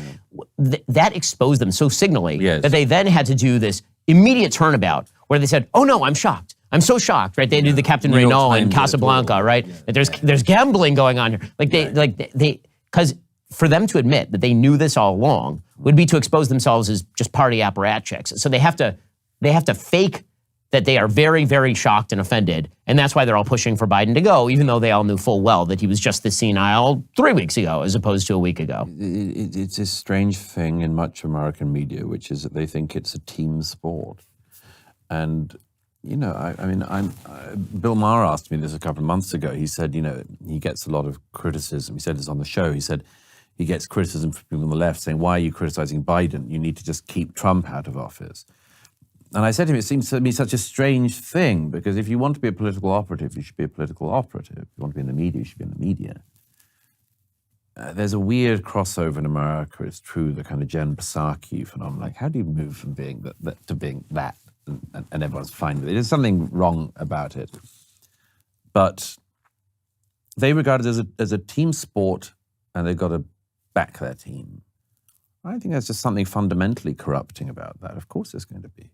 That exposed them so signally that they then had to do this immediate turnabout where they said, oh no, I'm shocked. I'm so shocked, right? They do the Captain Renault in Casablanca, right? That there's gambling going on here. Because for them to admit that they knew this all along would be to expose themselves as just party apparatchiks. So they have to fake that they are very, very shocked and offended, and that's why they're all pushing for Biden to go, even though they all knew full well that he was just this senile 3 weeks ago as opposed to a week ago. It's a strange thing in much American media, which is that they think it's a team sport. And, Bill Maher asked me this a couple of months ago. He said, he gets a lot of criticism. He said this on the show. He said he gets criticism from people on the left saying, why are you criticizing Biden? You need to just keep Trump out of office. And I said to him, it seems to me such a strange thing, because if you want to be a political operative, you should be a political operative. If you want to be in the media, you should be in the media. There's a weird crossover in America. It's true, the kind of Jen Psaki phenomenon. Like, how do you move from being that to being that? And everyone's fine with it. There's something wrong about it. But they regard it as a team sport, and they've got to back their team. I think there's just something fundamentally corrupting about that. Of course there's going to be.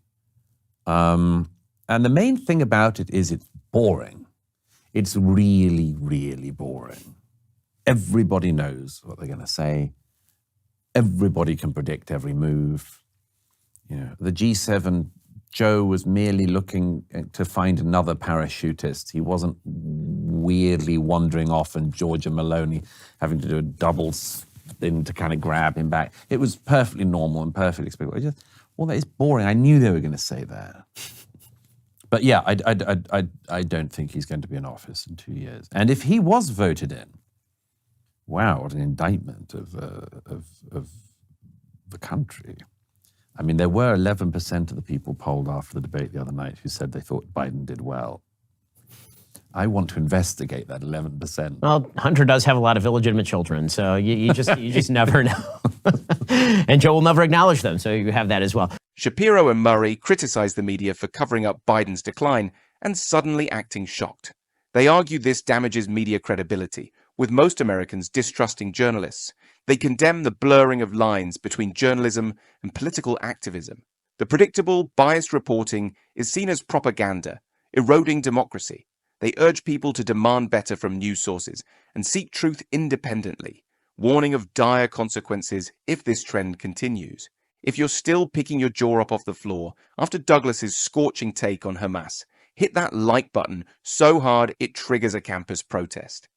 And the main thing about it is it's boring. It's really, really boring. Everybody knows what they're going to say. Everybody can predict every move. The G7, Joe was merely looking to find another parachutist. He wasn't weirdly wandering off and Georgia Maloney having to do a double spin to kind of grab him back. It was perfectly normal and perfectly expected. Well, that is boring. I knew they were going to say that. But yeah, I don't think he's going to be in office in 2 years. And if he was voted in, wow, what an indictment of the country. I mean, there were 11% of the people polled after the debate the other night who said they thought Biden did well. I want to investigate that 11%. Well, Hunter does have a lot of illegitimate children, so you just never know. And Joe will never acknowledge them, so you have that as well. Shapiro and Murray criticize the media for covering up Biden's decline and suddenly acting shocked. They argue this damages media credibility, with most Americans distrusting journalists. They condemn the blurring of lines between journalism and political activism. The predictable, biased reporting is seen as propaganda, eroding democracy. They urge people to demand better from news sources and seek truth independently, warning of dire consequences if this trend continues. If you're still picking your jaw up off the floor after Douglas's scorching take on Hamas, hit that like button so hard it triggers a campus protest.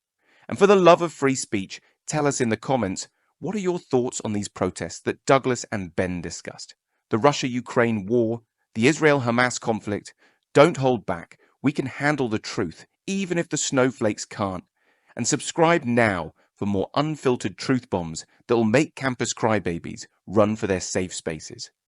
And for the love of free speech, tell us in the comments, what are your thoughts on these protests that Douglas and Ben discussed? The Russia-Ukraine war, the Israel-Hamas conflict. Don't hold back. We can handle the truth, even if the snowflakes can't. And subscribe now for more unfiltered truth bombs that will make campus crybabies run for their safe spaces.